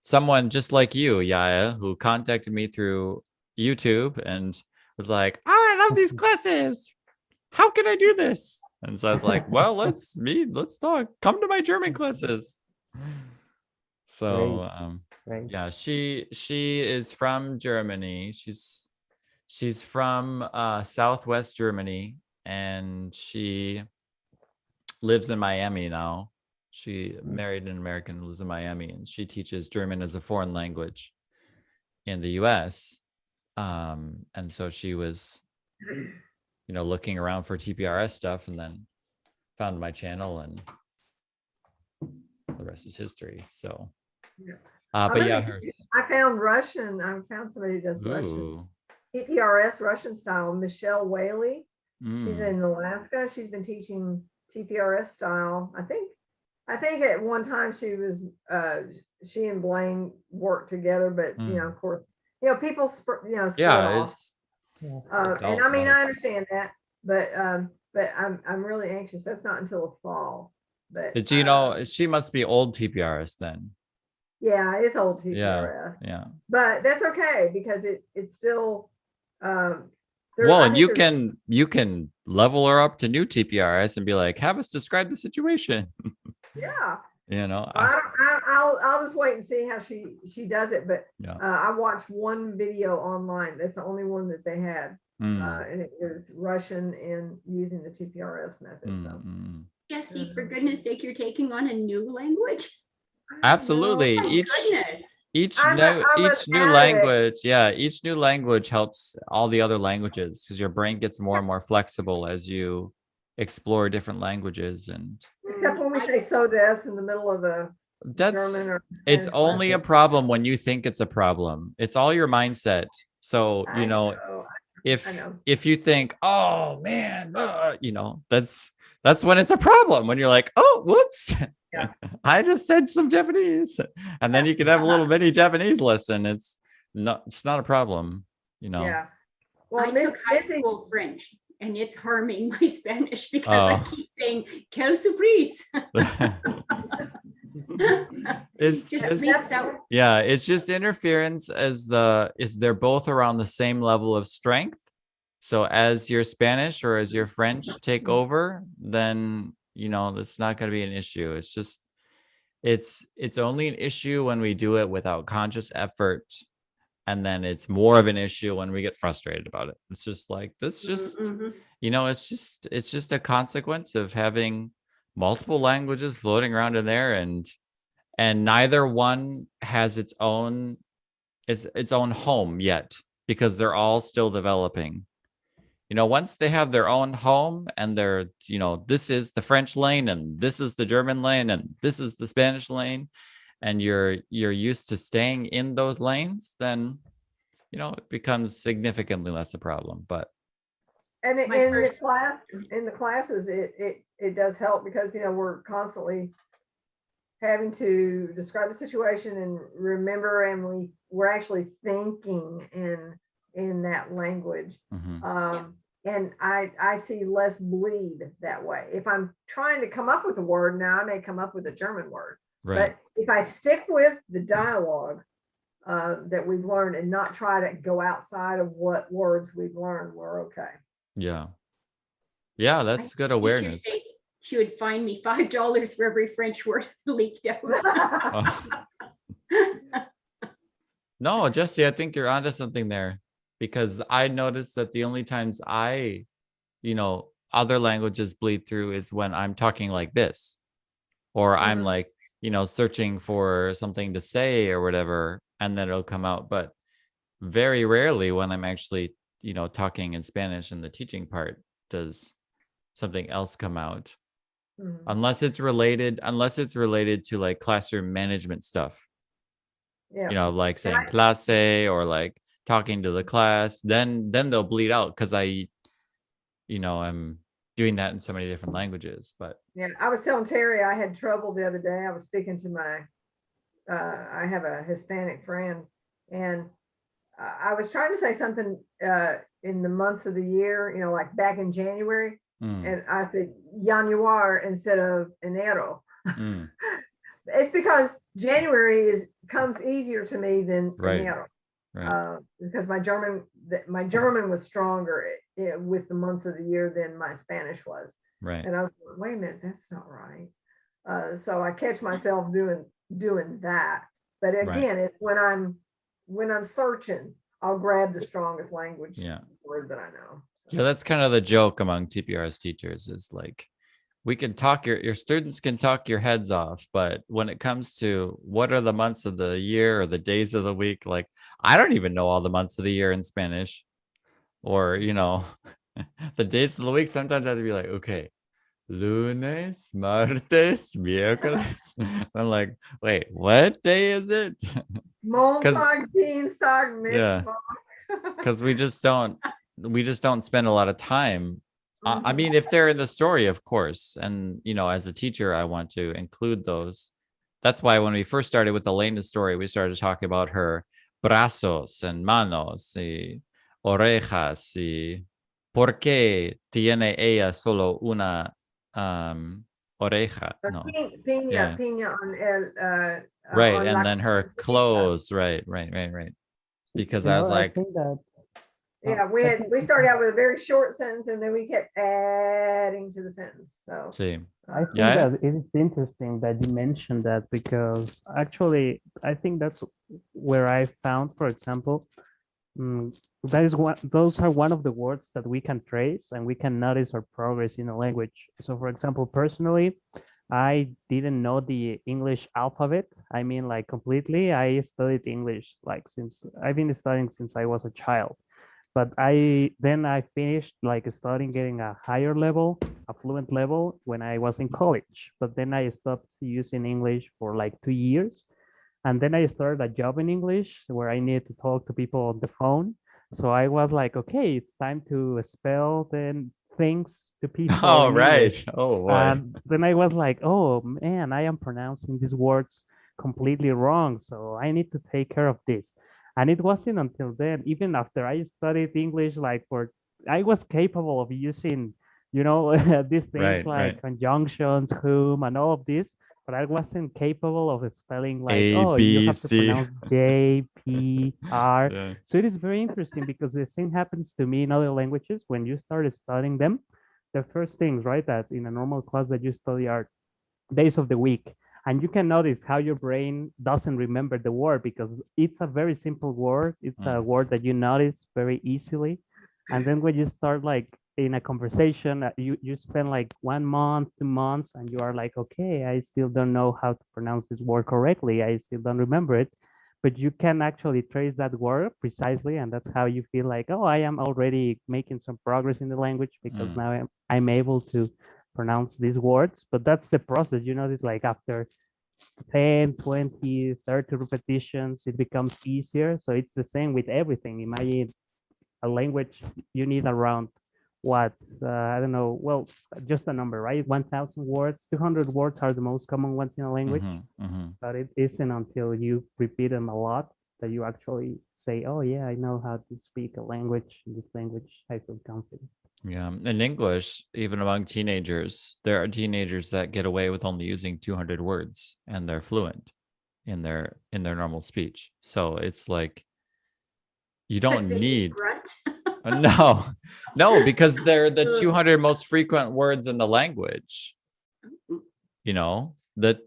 someone just like you, Yaya, who contacted me through YouTube and was like, "Oh, I love these classes. How can I do this?" And so I was like, "Well, let's talk. Come to my German classes." So, Great. yeah, she is from Germany. She's from Southwest Germany, and she lives in Miami now. She married an American, lives in Miami, and she teaches German as a foreign language in the US. And so she was, looking around for TPRS stuff, and then found my channel, and the rest is history. So, but yeah, I found Russian. I found somebody who does Russian. TPRS Russian style, Michelle Whaley. She's in Alaska. She's been teaching TPRS style. I think at one time she and Blaine worked together, but of course, people split off. And I mean, I understand that, but I'm really anxious. That's not until the fall. But she must be old TPRS then. Yeah, it's old TPRS. Yeah. But that's okay because it's still well, and you can level her up to new TPRS and be like, have us describe the situation. Yeah. I'll just wait and see how she does it. But I watched one video online. That's the only one that they had. And it was Russian and using the TPRS method. So Jesse, for goodness sake, you're taking on a new language? Absolutely. Each new language helps all the other languages, because your brain gets more and more flexible as you explore different languages. And except when we say so des in the middle of German or it's only a problem when you think it's a problem. It's all your mindset. So if you think, oh man, that's when it's a problem, when you're like, oh, whoops. Yeah. I just said some Japanese, and then you can have a little mini Japanese lesson. It's not a problem, Yeah. Well, I took high school French, and it's harming my Spanish because I keep saying "quelle surprise." It's just interference as they're both around the same level of strength. So as your Spanish or as your French take over, then that's not going to be an issue. It's just it's only an issue when we do it without conscious effort, and then it's more of an issue when we get frustrated about it. It's just like this it's just a consequence of having multiple languages floating around in there, and neither one has its own home yet, because they're all still developing. Once they have their own home and they're, this is the French lane and this is the German lane and this is the Spanish lane, and you're used to staying in those lanes, then, it becomes significantly less a problem. But in the classes, it does help because, we're constantly having to describe the situation and remember, and we're actually thinking in that language. And I see less bleed that way. If I'm trying to come up with a word, now I may come up with a German word. Right. But if I stick with the dialogue that we've learned and not try to go outside of what words we've learned, we're okay. Yeah. Yeah, that's good awareness. She would fine me $5 for every French word leaked out. No, Jesse, I think you're onto something there, because I noticed that the only times other languages bleed through is when I'm talking like this, or I'm like, searching for something to say or whatever, and then it'll come out. But very rarely when I'm actually, talking in Spanish and the teaching part does something else come out. Unless it's related to like classroom management stuff. Yeah. Like saying clase or like talking to the class, then they'll bleed out, because I'm doing that in so many different languages. But yeah, I was telling Terry I had trouble the other day. I was speaking to I have a Hispanic friend, and I was trying to say something in the months of the year, like back in January, and I said Januar instead of enero. It's because January comes easier to me than Right. enero. Right. Because my German was stronger with the months of the year than my Spanish was. Right. And I was like, wait a minute, that's not right. So I catch myself doing that. But again, it's when I'm searching, I'll grab the strongest language word that I know. So. Yeah, that's kind of the joke among TPRS teachers is like, we can talk your students can talk your heads off, but when it comes to what are the months of the year or the days of the week, like I don't even know all the months of the year in Spanish, or the days of the week. Sometimes I have to be like, okay, lunes, martes, miércoles. I'm like, wait, what day is it? Montag, Dienstag, Mittwoch. Because we just don't spend a lot of time. I mean, if they're in the story, of course, and as a teacher, I want to include those. That's why when we first started with Elena's story, we started talking about her brazos and manos y orejas y por qué tiene ella solo una oreja. No. Piña on el right, on and la then her cabecita. clothes. Right. Because I was I like, think that Yeah, we started out with a very short sentence and then we kept adding to the sentence. So see. I think Yeah. that it's interesting that you mentioned that, because actually I think that's where I found, for example, those are one of the words that we can trace and we can notice our progress in a language. So for example, personally, I didn't know the English alphabet. I mean, like completely. I studied English like since I've been studying since I was a child. But I finished like studying, getting a higher level, a fluent level when I was in college. But then I stopped using English for like 2 years. And then I started a job in English where I needed to talk to people on the phone. So I was like, okay, it's time to spell then things to people Oh, in right. English. Oh, boy. And then I was like, oh man, I am pronouncing these words completely wrong. So I need to take care of this. And it wasn't until then, even after I studied English, I was capable of using, these things like conjunctions, whom, and all of this, but I wasn't capable of spelling like, A, oh, you B, have to C. pronounce J, P, R. Yeah. So it is very interesting because the same happens to me in other languages. When you started studying them, the first things, right, that in a normal class that you study are days of the week. And you can notice how your brain doesn't remember the word because it's a very simple word. It's a word that you notice very easily. And then when you start like in a conversation, you spend like 1 month, 2 months, and you are like, okay, I still don't know how to pronounce this word correctly. I still don't remember it. But you can actually trace that word precisely. And that's how you feel like, oh, I am already making some progress in the language because now I'm able to pronounce these words. But that's the process, it's like after 10, 20, 30 repetitions, it becomes easier. So it's the same with everything. Imagine a language, you need around I don't know, well, just a number, right? 1,000 words, 200 words are the most common ones in a language. But it isn't until you repeat them a lot that you actually say, oh yeah, I know how to speak a language. In this language, I feel confident. Yeah. In English, even among teenagers, there are teenagers that get away with only using 200 words and they're fluent in their normal speech. So it's like you don't need no, because they're the 200 most frequent words in the language. That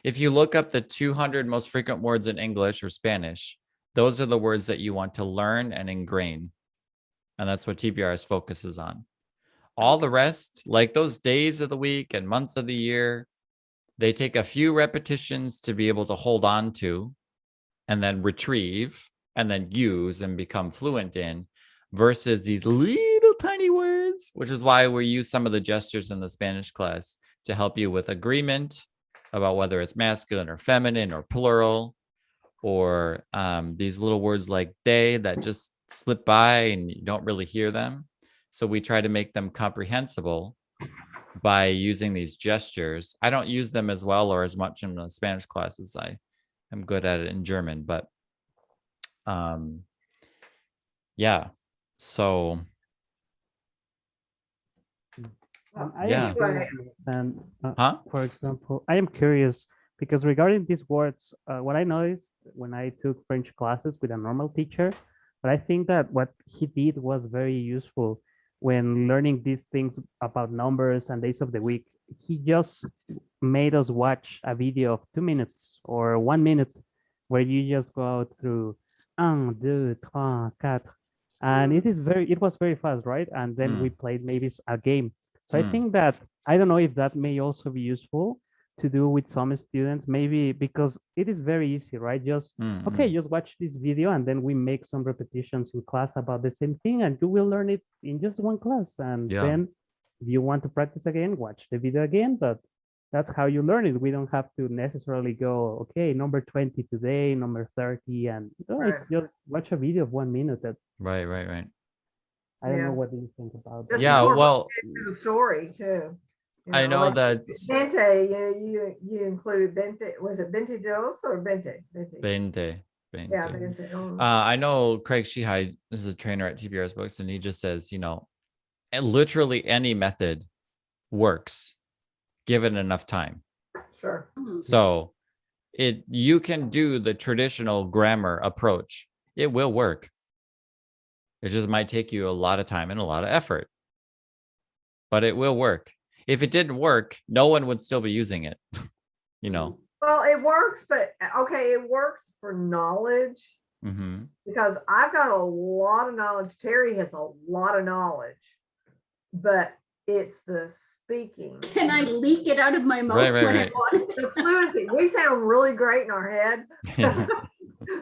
if you look up the 200 most frequent words in English or Spanish, those are the words that you want to learn and ingrain. And that's what TPRS focuses on. All the rest, like those days of the week and months of the year, they take a few repetitions to be able to hold on to and then retrieve and then use and become fluent in, versus these little tiny words, which is why we use some of the gestures in the Spanish class to help you with agreement about whether it's masculine or feminine or plural, or these little words like they that just slip by and you don't really hear them. So we try to make them comprehensible by using these gestures. I don't use them as well or as much in the Spanish classes. I am good at it in German, but yeah. So I am curious, and Huh? for example, I am curious because regarding these words, what I noticed when I took French classes with a normal teacher, but I think that what he did was very useful when learning these things about numbers and days of the week. He just made us watch a video of 2 minutes or 1 minute where you just go out through un, deux, trois, quatre. And it was very fast, right? And then we played maybe a game. So I think that, I don't know if that may also be useful to do with some students, maybe because it is very easy, right? Just, okay, just watch this video and then we make some repetitions in class about the same thing and you will learn it in just one class. And then if you want to practice again, watch the video again, but that's how you learn it. We don't have to necessarily go, okay, number 20 today, number 30, and it's just watch a video of 1 minute. That Right. I don't know, what do you think about that? Just Yeah, incorporate well, it into the story too. I know like that Bente, you included Bente. Was it Bente Dos or Bente? Bente. Yeah, Bente. I know Craig Shihai is a trainer at TPRS Books, and he just says, literally any method works given enough time. Sure. So you can do the traditional grammar approach. It will work. It just might take you a lot of time and a lot of effort, but it will work. If it didn't work, no one would still be using it, Well, it works, but okay, it works for knowledge because I've got a lot of knowledge. Terry has a lot of knowledge, but it's the speaking. Can I leak it out of my mouth? Right. when I want it? The fluency. We sound really great in our head,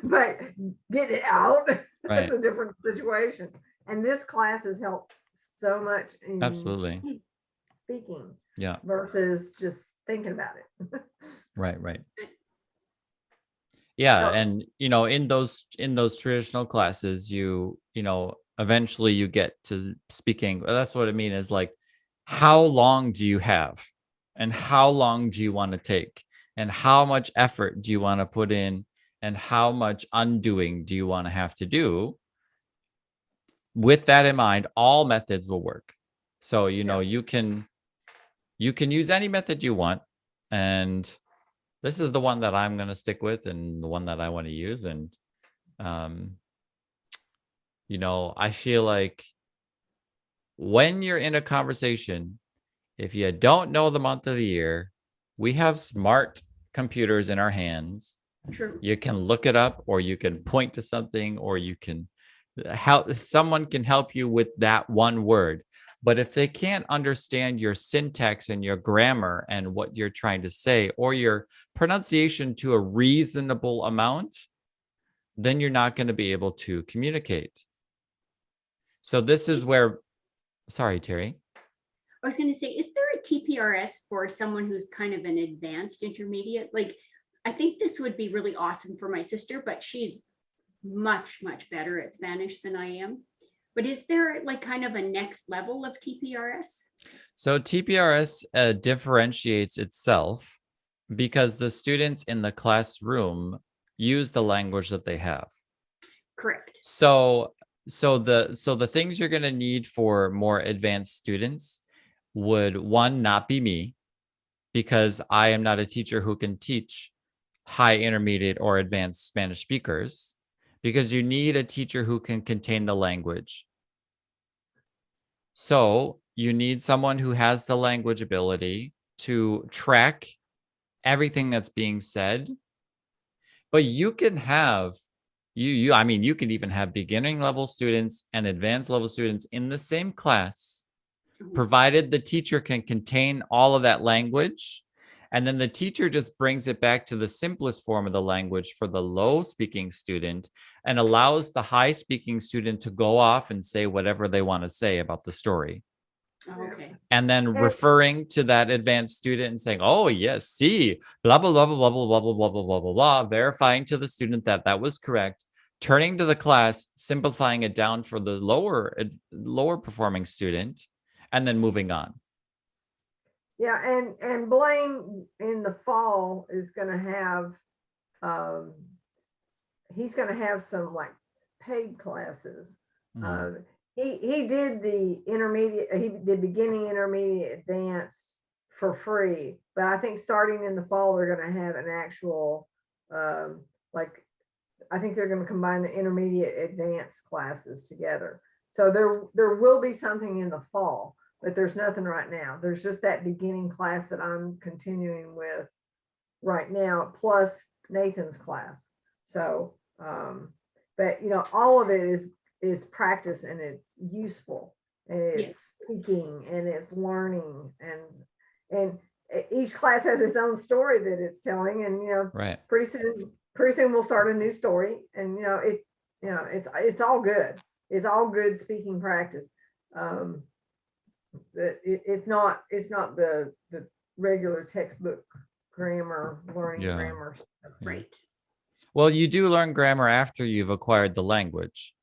but get it out. That's a different situation. And this class has helped so much in Absolutely. speaking. Yeah. Versus just thinking about it. Right. Yeah, and in those traditional classes, eventually you get to speaking. That's what I mean is like, how long do you have, and how long do you want to take, and how much effort do you want to put in, and how much undoing do you want to have to do? With that in mind, all methods will work. So you can use any method you want, and this is the one that I'm going to stick with and the one that I want to use. And, I feel like when you're in a conversation, if you don't know the month of the year, we have smart computers in our hands. True. You can look it up, or you can point to something, or you can someone can help you with that one word. But if they can't understand your syntax and your grammar and what you're trying to say, or your pronunciation to a reasonable amount, then you're not going to be able to communicate. So this is where, sorry, Terry. I was going to say, is there a TPRS for someone who's kind of an advanced intermediate? Like, I think this would be really awesome for my sister, but she's much better at Spanish than I am. But is there like kind of a next level of TPRS? So TPRS differentiates itself because the students in the classroom use the language that they have. Correct. So the things you're going to need for more advanced students would, one, not be me, because I am not a teacher who can teach high, intermediate, or advanced Spanish speakers, because you need a teacher who can contain the language. So you need someone who has the language ability to track everything that's being said. But you can have, you can even have beginning level students and advanced level students in the same class, provided the teacher can contain all of that language. And then the teacher just brings it back to the simplest form of the language for the low speaking student and allows the high speaking student to go off and say whatever they want to say about the story. Okay. And then referring to that advanced student and saying, oh, yes, see, blah, blah, blah, blah, blah, blah, blah, blah, blah, blah, blah, blah, verifying to the student that that was correct, turning to the class, simplifying it down for the lower performing student, and then moving on. Yeah, and Blaine in the fall is going to have, he's going to have some like paid classes. He did the intermediate, he did beginning, intermediate, advanced for free. But I think starting in the fall, they're going to have an actual, like, I think they're going to combine the intermediate advanced classes together. So there will be something in the fall, but there's nothing right now. There's just that beginning class that I'm continuing with right now, plus Nathan's class. So, but you know, all of it is practice, and it's useful, and it's speaking, and it's learning, and each class has its own story that it's telling, and you know, Right. pretty soon we'll start a new story, and you know, it's all good. It's all good speaking practice. It's not the regular textbook grammar, learning grammar stuff. Right. Well, you do learn grammar after you've acquired the language.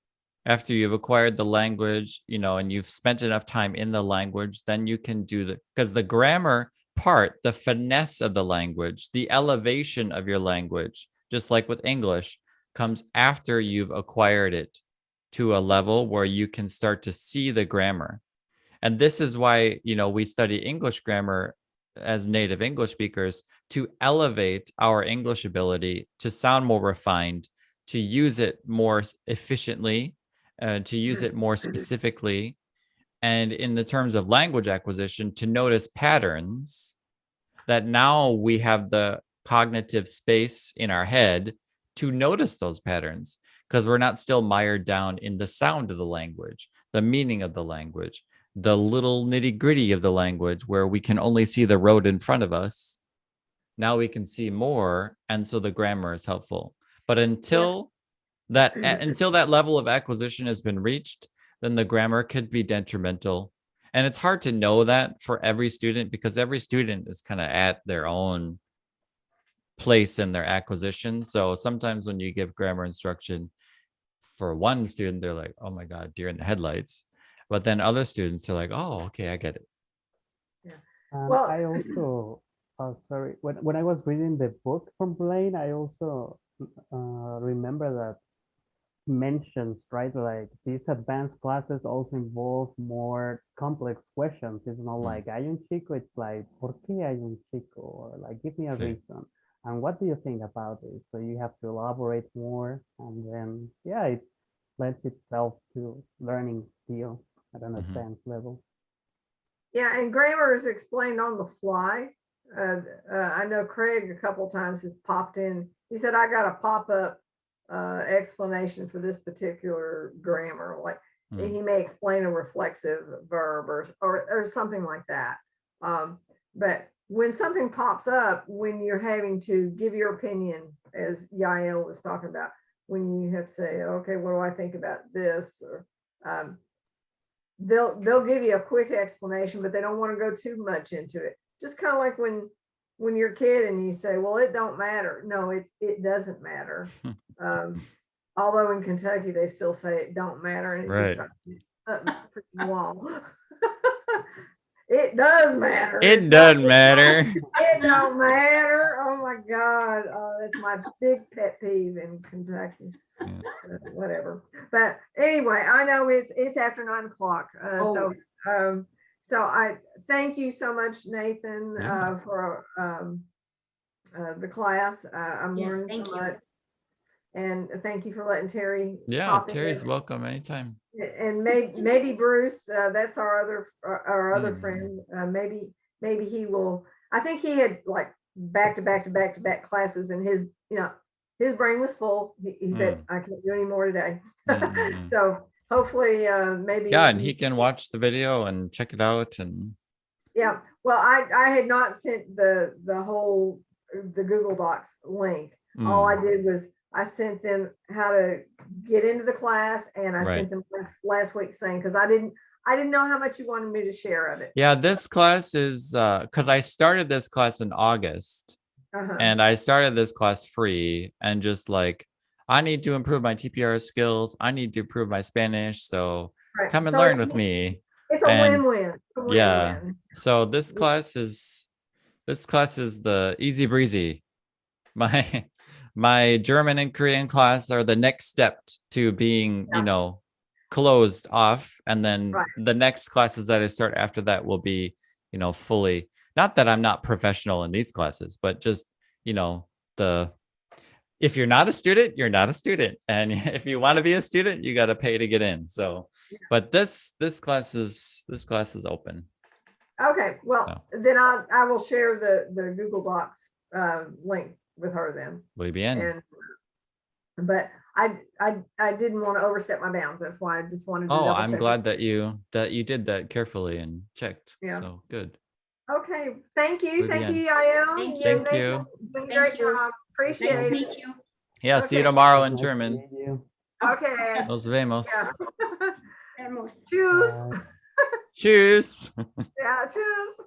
After you've acquired the language, you know, and you've spent enough time in the language, then you can do because the grammar part, the finesse of the language, the elevation of your language, just like with English, comes after you've acquired it to a level where you can start to see the grammar. And this is why, you know, we study English grammar as native English speakers to elevate our English ability, to sound more refined, to use it more efficiently, to use it more specifically. And in the terms of language acquisition, to notice patterns that now we have the cognitive space in our head to notice those patterns, because we're not still mired down in the sound of the language, the meaning of the language, the little nitty gritty of the language where we can only see the road in front of us. Now we can see more. And so the grammar is helpful. But until that level of acquisition has been reached, then the grammar could be detrimental. And it's hard to know that for every student, because every student is kind of at their own place in their acquisition. So sometimes when you give grammar instruction for one student, they're like, oh my God, deer in the headlights. But then other students are like, oh, okay, I get it. Yeah. Well, I also, sorry, when I was reading the book from Blaine, I also remember that mentions, right? Like these advanced classes also involve more complex questions. It's not like hay un chico, it's like, ¿por qué hay un chico? Or like, give me a reason. And what do you think about this? So you have to elaborate more, and then, yeah, it lends itself to learning skill at an advanced level. Yeah, and grammar is explained on the fly. I know Craig a couple times has popped in. He said, I got a pop-up explanation for this particular grammar. Like he may explain a reflexive verb or something like that. But when something pops up, when you're having to give your opinion, as Yael was talking about, when you have to say, okay, what do I think about this? Or they'll give you a quick explanation, but they don't want to go too much into it. Just kind of like when you're a kid and you say, well, it don't matter. No, it doesn't matter. Although in Kentucky, they still say it don't matter. And right. Wall. It does matter. It doesn't matter. It don't matter. Oh my God. That's my big pet peeve in Kentucky. Whatever. But anyway, I know it's after 9 o'clock. So I thank you so much, Nathan, for the class. I'm learning so much. And thank you for letting Terry. Yeah, Terry's welcome anytime. And maybe Bruce, that's our other friend. Maybe he will. I think he had like back to back classes, and his brain was full. He said, I can't do any more today. So hopefully maybe. Yeah, and he can watch the video and check it out. And yeah, well, I had not sent the Google Docs link. All I did was I sent them how to get into the class, and I sent them last week's thing, because I didn't know how much you wanted me to share of it. Yeah, this class is because I started this class in August, and I started this class free, and just like, I need to improve my TPRS skills. I need to improve my Spanish. So come and learn with me. It's a win-win. Yeah. So this class is the easy breezy. My German and Korean class are the next step to being, closed off. And then the next classes that I start after that will be, fully. not that I'm not professional in these classes, but just, you know, if you're not a student, you're not a student. And if you want to be a student, you got to pay to get in. So, but this class is open. Okay, well, No. then I will share the Google Docs link with her then. Muy bien. And but I didn't want to overstep my bounds. That's why I just wanted to Oh, double I'm check glad with that you did that carefully and checked. Yeah. So good. you. Okay, thank you, Muy thank bien. you, Yael. Thank Thank made- you. Doing a Thank great you. job. Nice Appreciate to it. meet you. Yeah, see you Okay. tomorrow in Nice to German. meet you. Okay. Nos vemos. Yeah. Vemos. Tschüss. Bye. Tschüss. Yeah, tschüss.